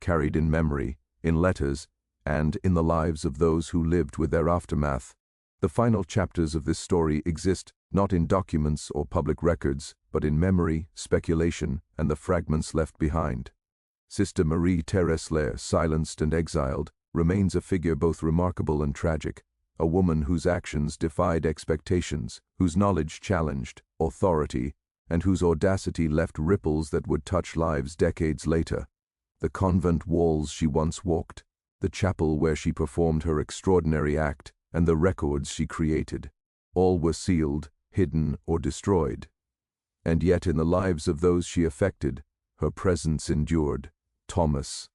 carried in memory, in letters, and in the lives of those who lived with their aftermath. The final chapters of this story exist not in documents or public records, but in memory, speculation, and the fragments left behind. Sister Marie Terreslair, silenced and exiled, remains a figure both remarkable and tragic, a woman whose actions defied expectations, whose knowledge challenged authority, and whose audacity left ripples that would touch lives decades later. The convent walls she once walked, the chapel where she performed her extraordinary act, and the records she created, all were sealed, hidden, or destroyed. And yet in the lives of those she affected, her presence endured. Thomas,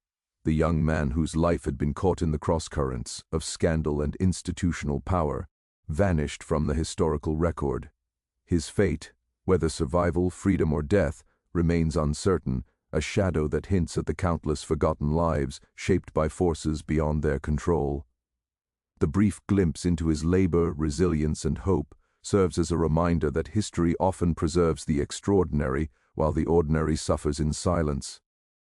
the young man whose life had been caught in the crosscurrents of scandal and institutional power, vanished from the historical record. His fate, whether survival, freedom, or death, remains uncertain, a shadow that hints at the countless forgotten lives shaped by forces beyond their control. The brief glimpse into his labor, resilience, and hope serves as a reminder that history often preserves the extraordinary while the ordinary suffers in silence.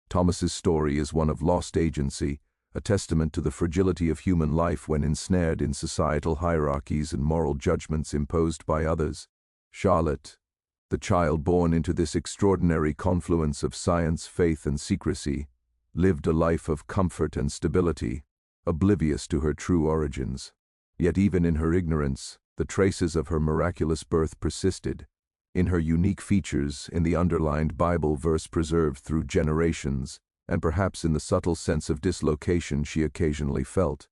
Thomas's story is one of lost agency, a testament to the fragility of human life when ensnared in societal hierarchies and moral judgments imposed by others. Charlotte, the child born into this extraordinary confluence of science, faith, and secrecy, lived a life of comfort and stability, oblivious to her true origins. Yet even in her ignorance, the traces of her miraculous birth persisted. In her unique features, in the underlined Bible verse preserved through generations, and perhaps in the subtle sense of dislocation she occasionally felt,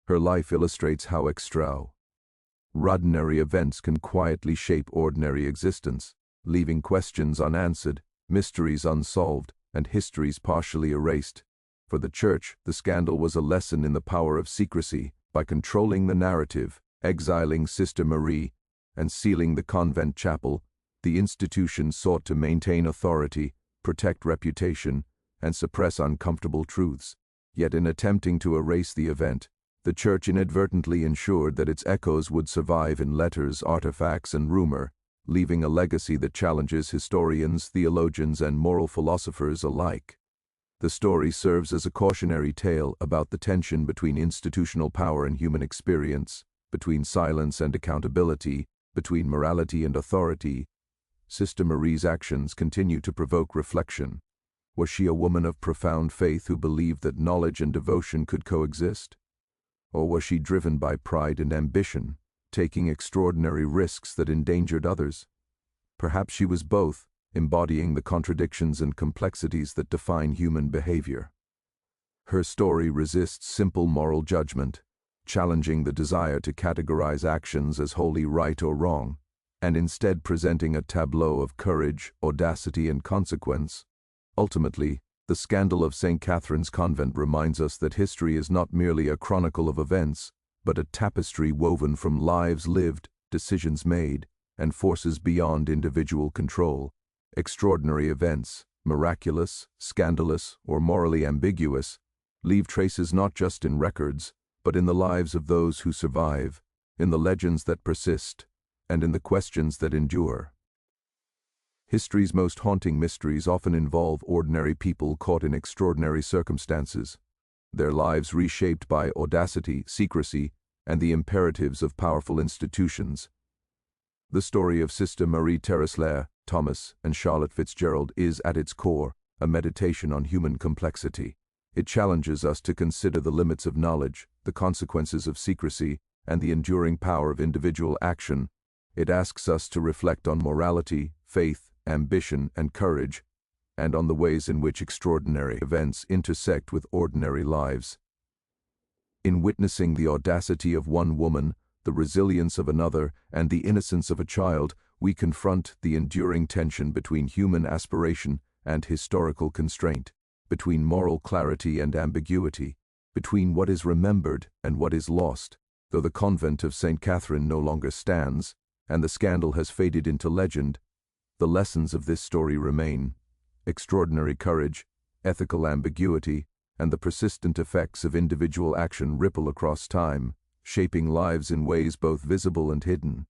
her life illustrates how extraordinary events can quietly shape ordinary existence, leaving questions unanswered, mysteries unsolved, and histories partially erased. For the Church, the scandal was a lesson in the power of secrecy. By controlling the narrative, exiling Sister Marie, and sealing the convent chapel, the institution sought to maintain authority, protect reputation, and suppress uncomfortable truths. Yet in attempting to erase the event, the Church inadvertently ensured that its echoes would survive in letters, artifacts, and rumor, leaving a legacy that challenges historians, theologians, and moral philosophers alike. The story serves as a cautionary tale about the tension between institutional power and human experience, between silence and accountability, between morality and authority. Sister Marie's actions continue to provoke reflection. Was she a woman of profound faith who believed that knowledge and devotion could coexist? Or was she driven by pride and ambition, taking extraordinary risks that endangered others? Perhaps she was both, embodying the contradictions and complexities that define human behavior. Her story resists simple moral judgment, challenging the desire to categorize actions as wholly right or wrong, and instead presenting a tableau of courage, audacity, and consequence. Ultimately, the scandal of St. Catherine's Convent reminds us that history is not merely a chronicle of events, but a tapestry woven from lives lived, decisions made, and forces beyond individual control. Extraordinary events, miraculous, scandalous, or morally ambiguous, leave traces not just in records, but in the lives of those who survive, in the legends that persist, and in the questions that endure. History's most haunting mysteries often involve ordinary people caught in extraordinary circumstances, their lives reshaped by audacity, secrecy, and the imperatives of powerful institutions. The story of Sister Marie Terreslair, Thomas, and Charlotte Fitzgerald is, at its core, a meditation on human complexity. It challenges us to consider the limits of knowledge, the consequences of secrecy, and the enduring power of individual action. It asks us to reflect on morality, faith, ambition, and courage, and on the ways in which extraordinary events intersect with ordinary lives. In witnessing the audacity of one woman, the resilience of another, and the innocence of a child, we confront the enduring tension between human aspiration and historical constraint, between moral clarity and ambiguity, between what is remembered and what is lost. Though the convent of St. Catherine no longer stands, and the scandal has faded into legend, the lessons of this story remain: extraordinary courage, ethical ambiguity, and the persistent effects of individual action ripple across time, shaping lives in ways both visible and hidden.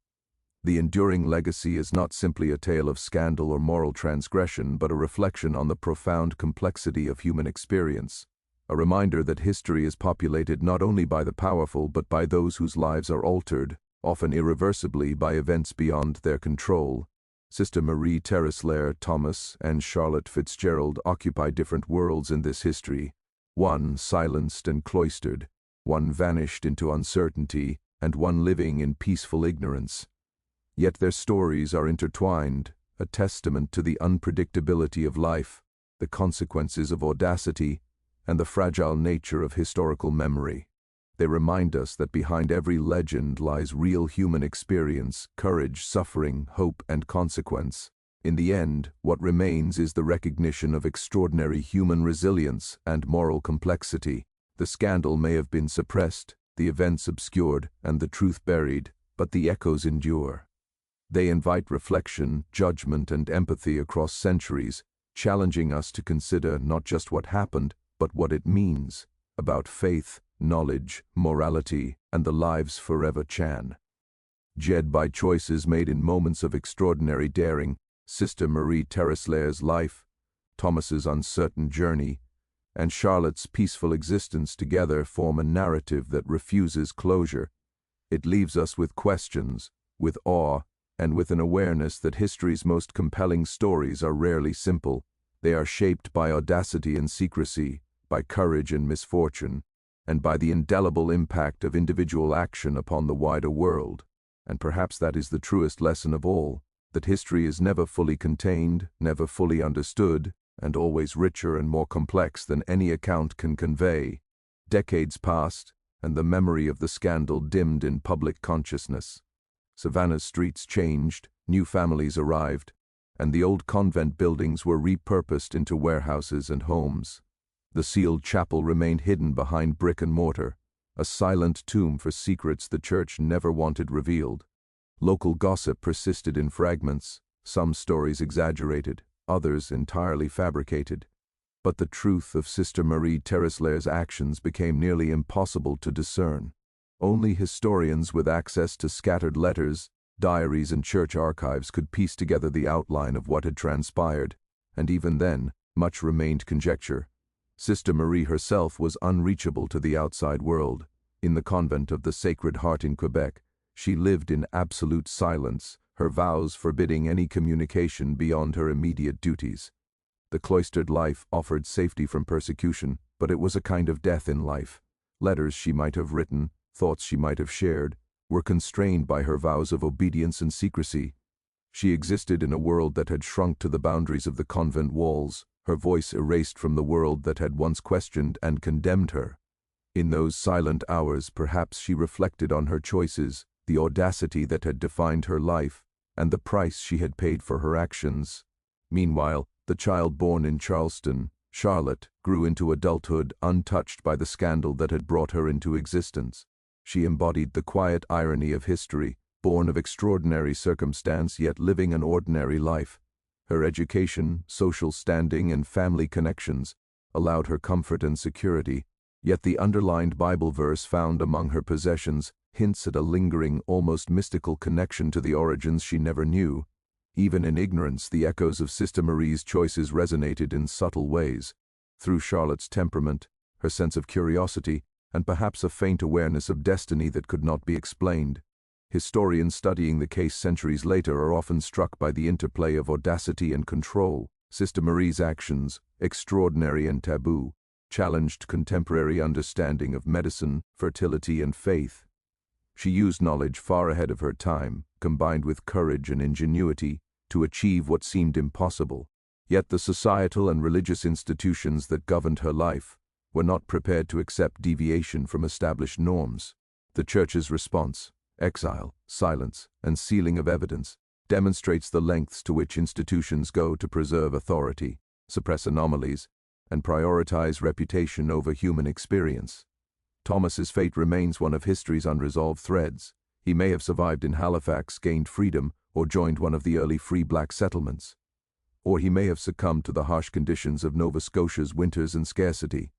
The enduring legacy is not simply a tale of scandal or moral transgression, but a reflection on the profound complexity of human experience, a reminder that history is populated not only by the powerful but by those whose lives are altered, often irreversibly, by events beyond their control. Sister Marie Terreslair, Thomas, and Charlotte Fitzgerald occupy different worlds in this history, one silenced and cloistered, one vanished into uncertainty, and one living in peaceful ignorance. Yet their stories are intertwined, a testament to the unpredictability of life, the consequences of audacity, and the fragile nature of historical memory. They remind us that behind every legend lies real human experience, courage, suffering, hope, and consequence. In the end, what remains is the recognition of extraordinary human resilience and moral complexity. The scandal may have been suppressed, the events obscured, and the truth buried, but the echoes endure. They invite reflection, judgment, and empathy across centuries, challenging us to consider not just what happened, but what it means, about faith, knowledge, morality, and the lives forever chan. Jed by choices made in moments of extraordinary daring, Sister Marie Terreslair's life, Thomas's uncertain journey, and Charlotte's peaceful existence together form a narrative that refuses closure. It leaves us with questions, with awe, and with an awareness that history's most compelling stories are rarely simple. They are shaped by audacity and secrecy, by courage and misfortune, and by the indelible impact of individual action upon the wider world. And perhaps that is the truest lesson of all, that history is never fully contained, never fully understood, and always richer and more complex than any account can convey. Decades passed, and the memory of the scandal dimmed in public consciousness. Savannah's streets changed, new families arrived, and the old convent buildings were repurposed into warehouses and homes. The sealed chapel remained hidden behind brick and mortar, a silent tomb for secrets the church never wanted revealed. Local gossip persisted in fragments, some stories exaggerated, others entirely fabricated. But the truth of Sister Marie Terreslair's actions became nearly impossible to discern. Only historians with access to scattered letters, diaries, and church archives could piece together the outline of what had transpired, and even then, much remained conjecture. Sister Marie herself was unreachable to the outside world. In the convent of the Sacred Heart in Quebec, she lived in absolute silence, her vows forbidding any communication beyond her immediate duties. The cloistered life offered safety from persecution, but it was a kind of death in life. Letters she might have written, thoughts she might have shared, were constrained by her vows of obedience and secrecy. She existed in a world that had shrunk to the boundaries of the convent walls, her voice erased from the world that had once questioned and condemned her. In those silent hours, perhaps she reflected on her choices, the audacity that had defined her life, and the price she had paid for her actions. Meanwhile, the child born in Charleston, Charlotte, grew into adulthood untouched by the scandal that had brought her into existence. She embodied the quiet irony of history, born of extraordinary circumstance yet living an ordinary life. Her education, social standing, and family connections allowed her comfort and security, yet the underlined Bible verse found among her possessions hints at a lingering, almost mystical connection to the origins she never knew. Even in ignorance, the echoes of Sister Marie's choices resonated in subtle ways. Through Charlotte's temperament, her sense of curiosity, and perhaps a faint awareness of destiny that could not be explained. Historians studying the case centuries later are often struck by the interplay of audacity and control. Sister Marie's actions, extraordinary and taboo, challenged contemporary understanding of medicine, fertility, and faith. She used knowledge far ahead of her time, combined with courage and ingenuity, to achieve what seemed impossible. Yet the societal and religious institutions that governed her life were not prepared to accept deviation from established norms. The Church's response, exile, silence, and sealing of evidence, demonstrates the lengths to which institutions go to preserve authority, suppress anomalies, and prioritize reputation over human experience. Thomas's fate remains one of history's unresolved threads. He may have survived in Halifax, gained freedom, or joined one of the early free black settlements. Or he may have succumbed to the harsh conditions of Nova Scotia's winters and scarcity.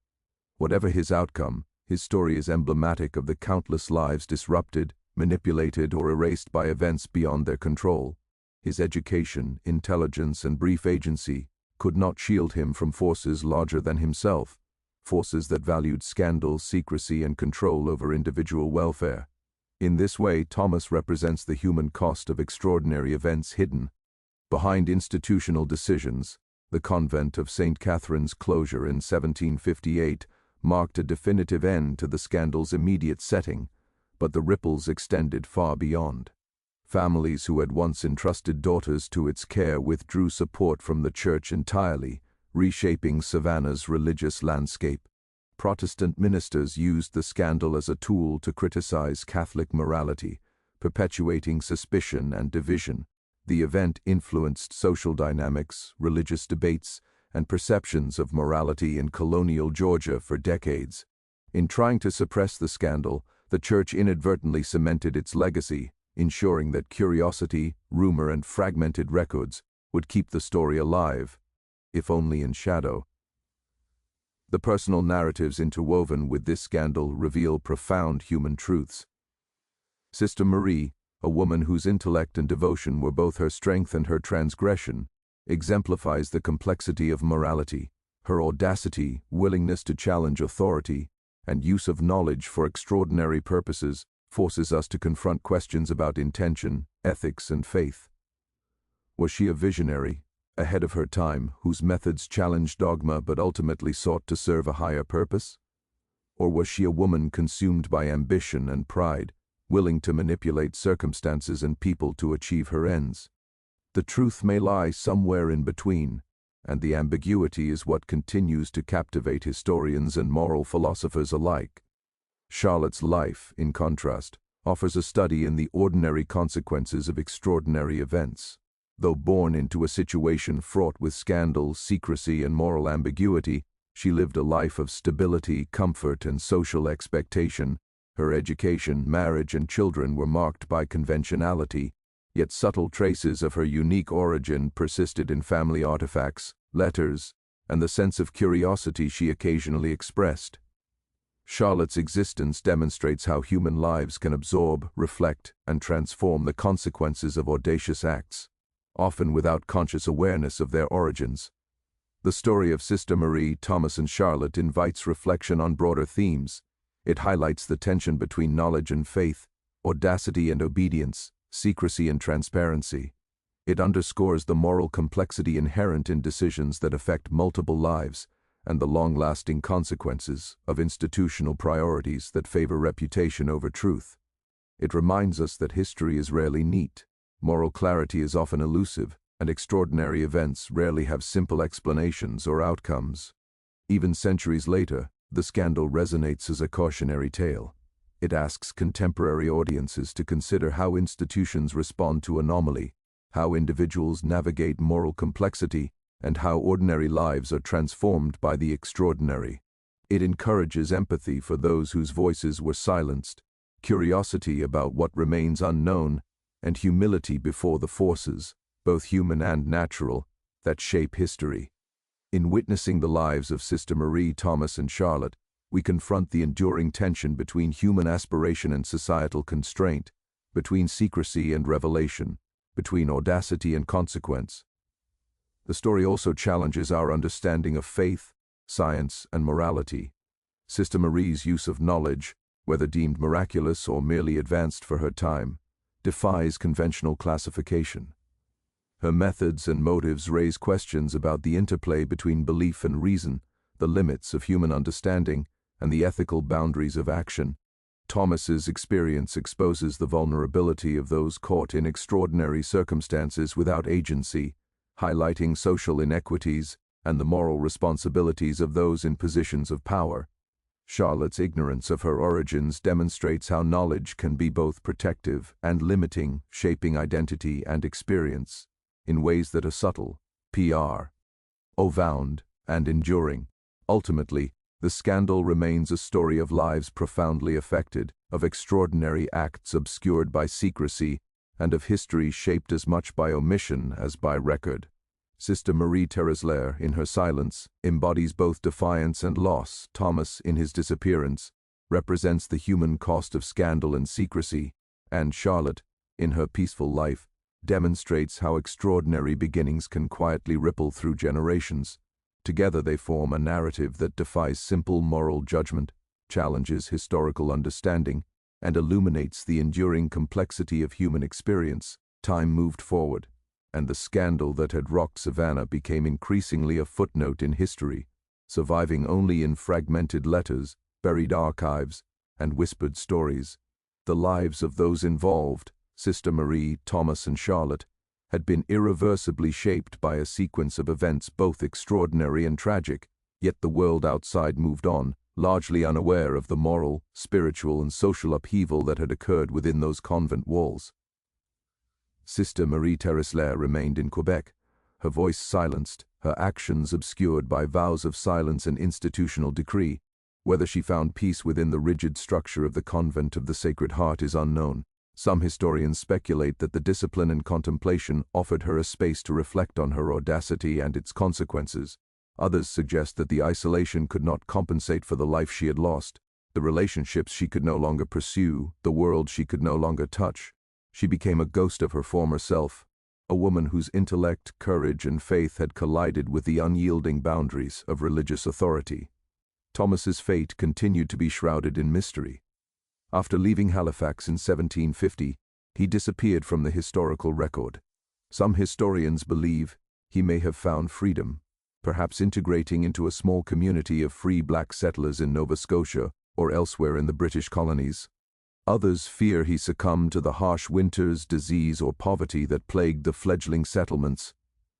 Whatever his outcome, His story is emblematic of the countless lives disrupted, manipulated, or erased by events beyond their control. His education, intelligence, and brief agency could not shield him from forces larger than himself, forces that valued scandal, secrecy, and control over individual welfare. In this way, Thomas represents the human cost of extraordinary events hidden behind institutional decisions. The convent of St. Catherine's closure in 1758 marked a definitive end to the scandal's immediate setting, but the ripples extended far beyond. Families who had once entrusted daughters to its care withdrew support from the Church entirely, reshaping Savannah's religious landscape. Protestant ministers used the scandal as a tool to criticize Catholic morality, perpetuating suspicion and division. The event influenced social dynamics, religious debates, and perceptions of morality in colonial Georgia for decades. In trying to suppress the scandal, the Church inadvertently cemented its legacy, ensuring that curiosity, rumor, and fragmented records would keep the story alive, if only in shadow. The personal narratives interwoven with this scandal reveal profound human truths. Sister Marie, a woman whose intellect and devotion were both her strength and her transgression, exemplifies the complexity of morality. Her audacity, willingness to challenge authority, and use of knowledge for extraordinary purposes forces us to confront questions about intention, ethics, and faith. Was she a visionary, ahead of her time, whose methods challenged dogma but ultimately sought to serve a higher purpose? Or was she a woman consumed by ambition and pride, willing to manipulate circumstances and people to achieve her ends? The truth may lie somewhere in between, and the ambiguity is what continues to captivate historians and moral philosophers alike. Charlotte's life, in contrast, offers a study in the ordinary consequences of extraordinary events. Though born into a situation fraught with scandal, secrecy, and moral ambiguity, she lived a life of stability, comfort, and social expectation. Her education, marriage, and children were marked by conventionality, yet subtle traces of her unique origin persisted in family artifacts, letters, and the sense of curiosity she occasionally expressed. Charlotte's existence demonstrates how human lives can absorb, reflect, and transform the consequences of audacious acts, often without conscious awareness of their origins. The story of Sister Marie, Thomas, and Charlotte invites reflection on broader themes. It highlights the tension between knowledge and faith, audacity and obedience, secrecy and transparency. It underscores the moral complexity inherent in decisions that affect multiple lives, and the long-lasting consequences of institutional priorities that favor reputation over truth. It reminds us that history is rarely neat, moral clarity is often elusive, and extraordinary events rarely have simple explanations or outcomes. Even centuries later, the scandal resonates as a cautionary tale. It asks contemporary audiences to consider how institutions respond to anomaly, how individuals navigate moral complexity, and how ordinary lives are transformed by the extraordinary. It encourages empathy for those whose voices were silenced, curiosity about what remains unknown, and humility before the forces, both human and natural, that shape history. In witnessing the lives of Sister Marie, Thomas, and Charlotte, we confront the enduring tension between human aspiration and societal constraint, between secrecy and revelation, between audacity and consequence. The story also challenges our understanding of faith, science, and morality. Sister Marie's use of knowledge, whether deemed miraculous or merely advanced for her time, defies conventional classification. Her methods and motives raise questions about the interplay between belief and reason, the limits of human understanding, and the ethical boundaries of action. Thomas's experience exposes the vulnerability of those caught in extraordinary circumstances without agency, highlighting social inequities and the moral responsibilities of those in positions of power. Charlotte's ignorance of her origins demonstrates how knowledge can be both protective and limiting, shaping identity and experience in ways that are subtle, profound, and enduring. Ultimately, the scandal remains a story of lives profoundly affected, of extraordinary acts obscured by secrecy, and of history shaped as much by omission as by record. Sister Marie Terreslair, in her silence, embodies both defiance and loss. Thomas, in his disappearance, represents the human cost of scandal and secrecy, and Charlotte, in her peaceful life, demonstrates how extraordinary beginnings can quietly ripple through generations. Together they form a narrative that defies simple moral judgment, challenges historical understanding, and illuminates the enduring complexity of human experience. Time moved forward, and the scandal that had rocked Savannah became increasingly a footnote in history, surviving only in fragmented letters, buried archives, and whispered stories. The lives of those involved, Sister Marie, Thomas, and Charlotte, had been irreversibly shaped by a sequence of events both extraordinary and tragic, yet the world outside moved on, largely unaware of the moral, spiritual, and social upheaval that had occurred within those convent walls. Sister Marie Terreslair remained in Quebec, her voice silenced, her actions obscured by vows of silence and institutional decree. Whether she found peace within the rigid structure of the Convent of the Sacred Heart is unknown. Some historians speculate that the discipline and contemplation offered her a space to reflect on her audacity and its consequences. Others suggest that the isolation could not compensate for the life she had lost, the relationships she could no longer pursue, the world she could no longer touch. She became a ghost of her former self, a woman whose intellect, courage, and faith had collided with the unyielding boundaries of religious authority. Thomas's fate continued to be shrouded in mystery. After leaving Halifax in 1750, he disappeared from the historical record. Some historians believe he may have found freedom, perhaps integrating into a small community of free black settlers in Nova Scotia or elsewhere in the British colonies. Others fear he succumbed to the harsh winters, disease, or poverty that plagued the fledgling settlements.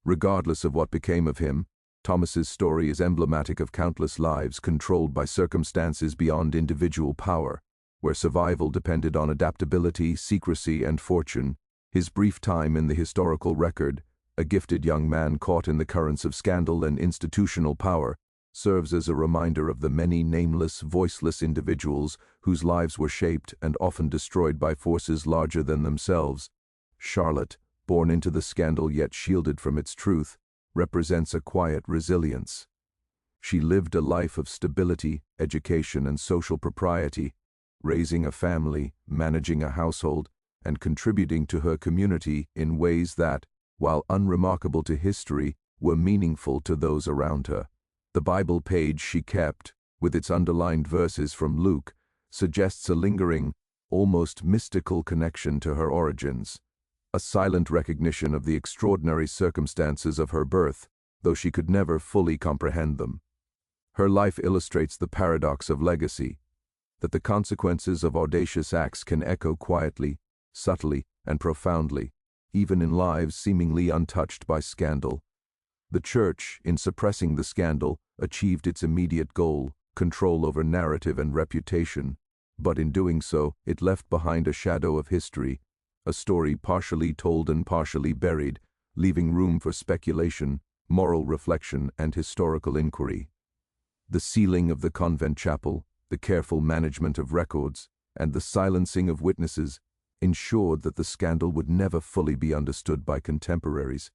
Regardless of what became of him, Thomas's story is emblematic of countless lives controlled by circumstances beyond individual power, where survival depended on adaptability, secrecy, and fortune. His brief time in the historical record, a gifted young man caught in the currents of scandal and institutional power, serves as a reminder of the many nameless, voiceless individuals whose lives were shaped and often destroyed by forces larger than themselves. Charlotte, born into the scandal yet shielded from its truth, represents a quiet resilience. She lived a life of stability, education, and social propriety, raising a family, managing a household, and contributing to her community in ways that, while unremarkable to history, were meaningful to those around her. The Bible page she kept, with its underlined verses from Luke, suggests a lingering, almost mystical connection to her origins, a silent recognition of the extraordinary circumstances of her birth, though she could never fully comprehend them. Her life illustrates the paradox of legacy, that the consequences of audacious acts can echo quietly, subtly, and profoundly, even in lives seemingly untouched by scandal. The Church, in suppressing the scandal, achieved its immediate goal, control over narrative and reputation, but in doing so, it left behind a shadow of history, a story partially told and partially buried, leaving room for speculation, moral reflection, and historical inquiry. The sealing of the convent chapel, the careful management of records, and the silencing of witnesses ensured that the scandal would never fully be understood by contemporaries,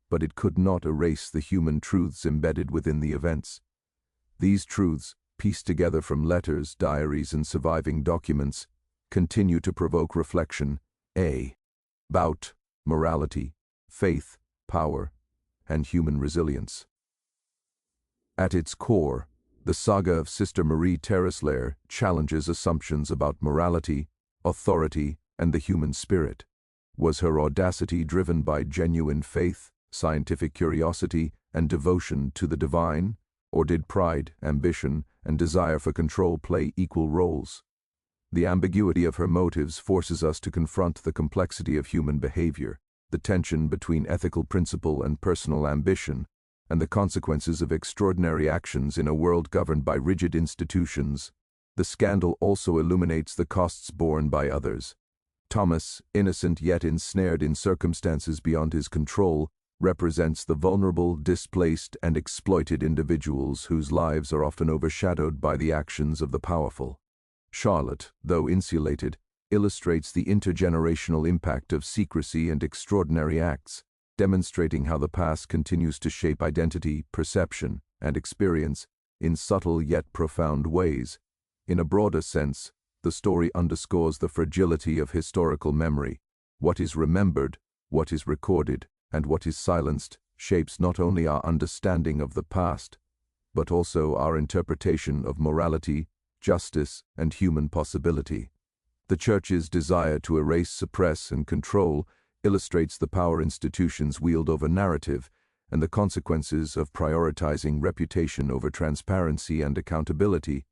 but it could not erase the human truths embedded within the events. These truths, pieced together from letters, diaries, and surviving documents, continue to provoke reflection, about morality, faith, power, and human resilience. At its core, the saga of Sister Marie Terreslair challenges assumptions about morality, authority, and the human spirit. Was her audacity driven by genuine faith, scientific curiosity, and devotion to the divine, or did pride, ambition, and desire for control play equal roles? The ambiguity of her motives forces us to confront the complexity of human behavior, the tension between ethical principle and personal ambition, and the consequences of extraordinary actions in a world governed by rigid institutions. The scandal also illuminates the costs borne by others. Thomas, innocent yet ensnared in circumstances beyond his control, represents the vulnerable, displaced, and exploited individuals whose lives are often overshadowed by the actions of the powerful. Charlotte, though insulated, illustrates the intergenerational impact of secrecy and extraordinary acts, demonstrating how the past continues to shape identity, perception, and experience in subtle yet profound ways. In a broader sense, the story underscores the fragility of historical memory. What is remembered, what is recorded, and what is silenced shapes not only our understanding of the past, but also our interpretation of morality, justice, and human possibility. The Church's desire to erase, suppress, and control illustrates the power institutions wield over narrative and the consequences of prioritizing reputation over transparency and accountability.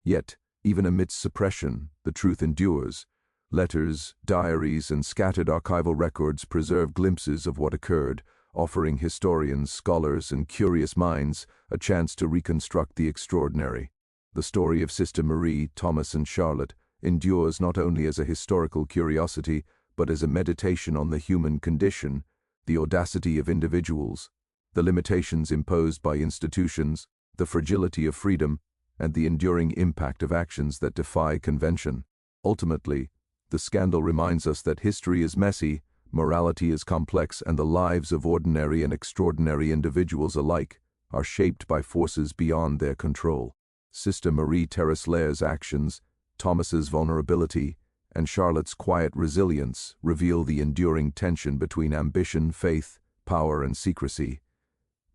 Yet, even amidst suppression, the truth endures. Letters, diaries, and scattered archival records preserve glimpses of what occurred, offering historians, scholars, and curious minds a chance to reconstruct the extraordinary. The story of Sister Marie, Thomas, and Charlotte endures not only as a historical curiosity, but as a meditation on the human condition, the audacity of individuals, the limitations imposed by institutions, the fragility of freedom, and the enduring impact of actions that defy convention. Ultimately, the scandal reminds us that history is messy, morality is complex, and the lives of ordinary and extraordinary individuals alike are shaped by forces beyond their control. Sister Marie Terreslair's actions, Thomas's vulnerability, and Charlotte's quiet resilience reveal the enduring tension between ambition, faith, power, and secrecy.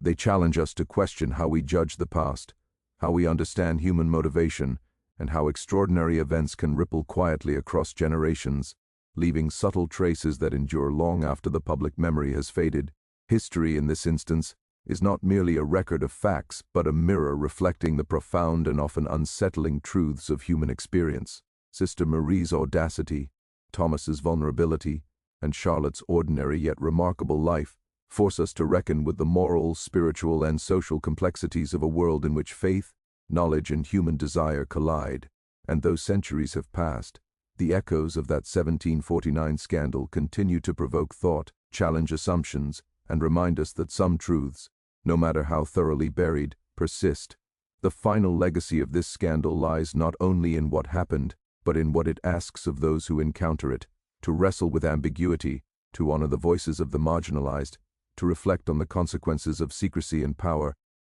They challenge us to question how we judge the past, how we understand human motivation, and how extraordinary events can ripple quietly across generations, leaving subtle traces that endure long after the public memory has faded. History, in this instance, is not merely a record of facts, but a mirror reflecting the profound and often unsettling truths of human experience. Sister Marie's audacity, Thomas's vulnerability, and Charlotte's ordinary yet remarkable life force us to reckon with the moral, spiritual, and social complexities of a world in which faith, knowledge, and human desire collide. And though centuries have passed, the echoes of that 1749 scandal continue to provoke thought, challenge assumptions, and remind us that some truths, no matter how thoroughly buried, persist. The final legacy of this scandal lies not only in what happened, but in what it asks of those who encounter it, to wrestle with ambiguity, to honor the voices of the marginalized, to reflect on the consequences of secrecy and power,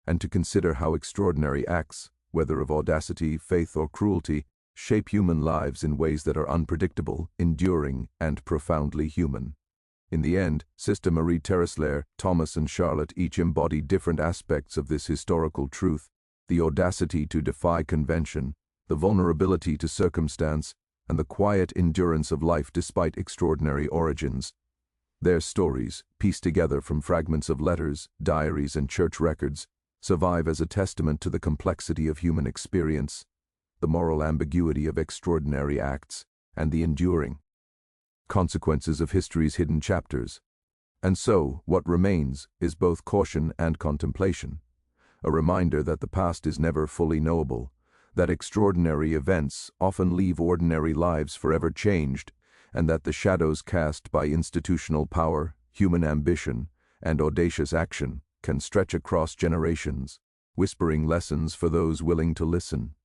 and to consider how extraordinary acts, whether of audacity, faith, or cruelty, shape human lives in ways that are unpredictable, enduring, and profoundly human. In the end, Sister Marie Terreslair, Thomas, and Charlotte each embody different aspects of this historical truth: the audacity to defy convention, the vulnerability to circumstance, and the quiet endurance of life despite extraordinary origins. Their stories, pieced together from fragments of letters, diaries, and church records, survive as a testament to the complexity of human experience, the moral ambiguity of extraordinary acts, and the enduring consequences of history's hidden chapters. And so, what remains is both caution and contemplation, a reminder that the past is never fully knowable, that extraordinary events often leave ordinary lives forever changed, and that the shadows cast by institutional power, human ambition, and audacious action can stretch across generations, whispering lessons for those willing to listen.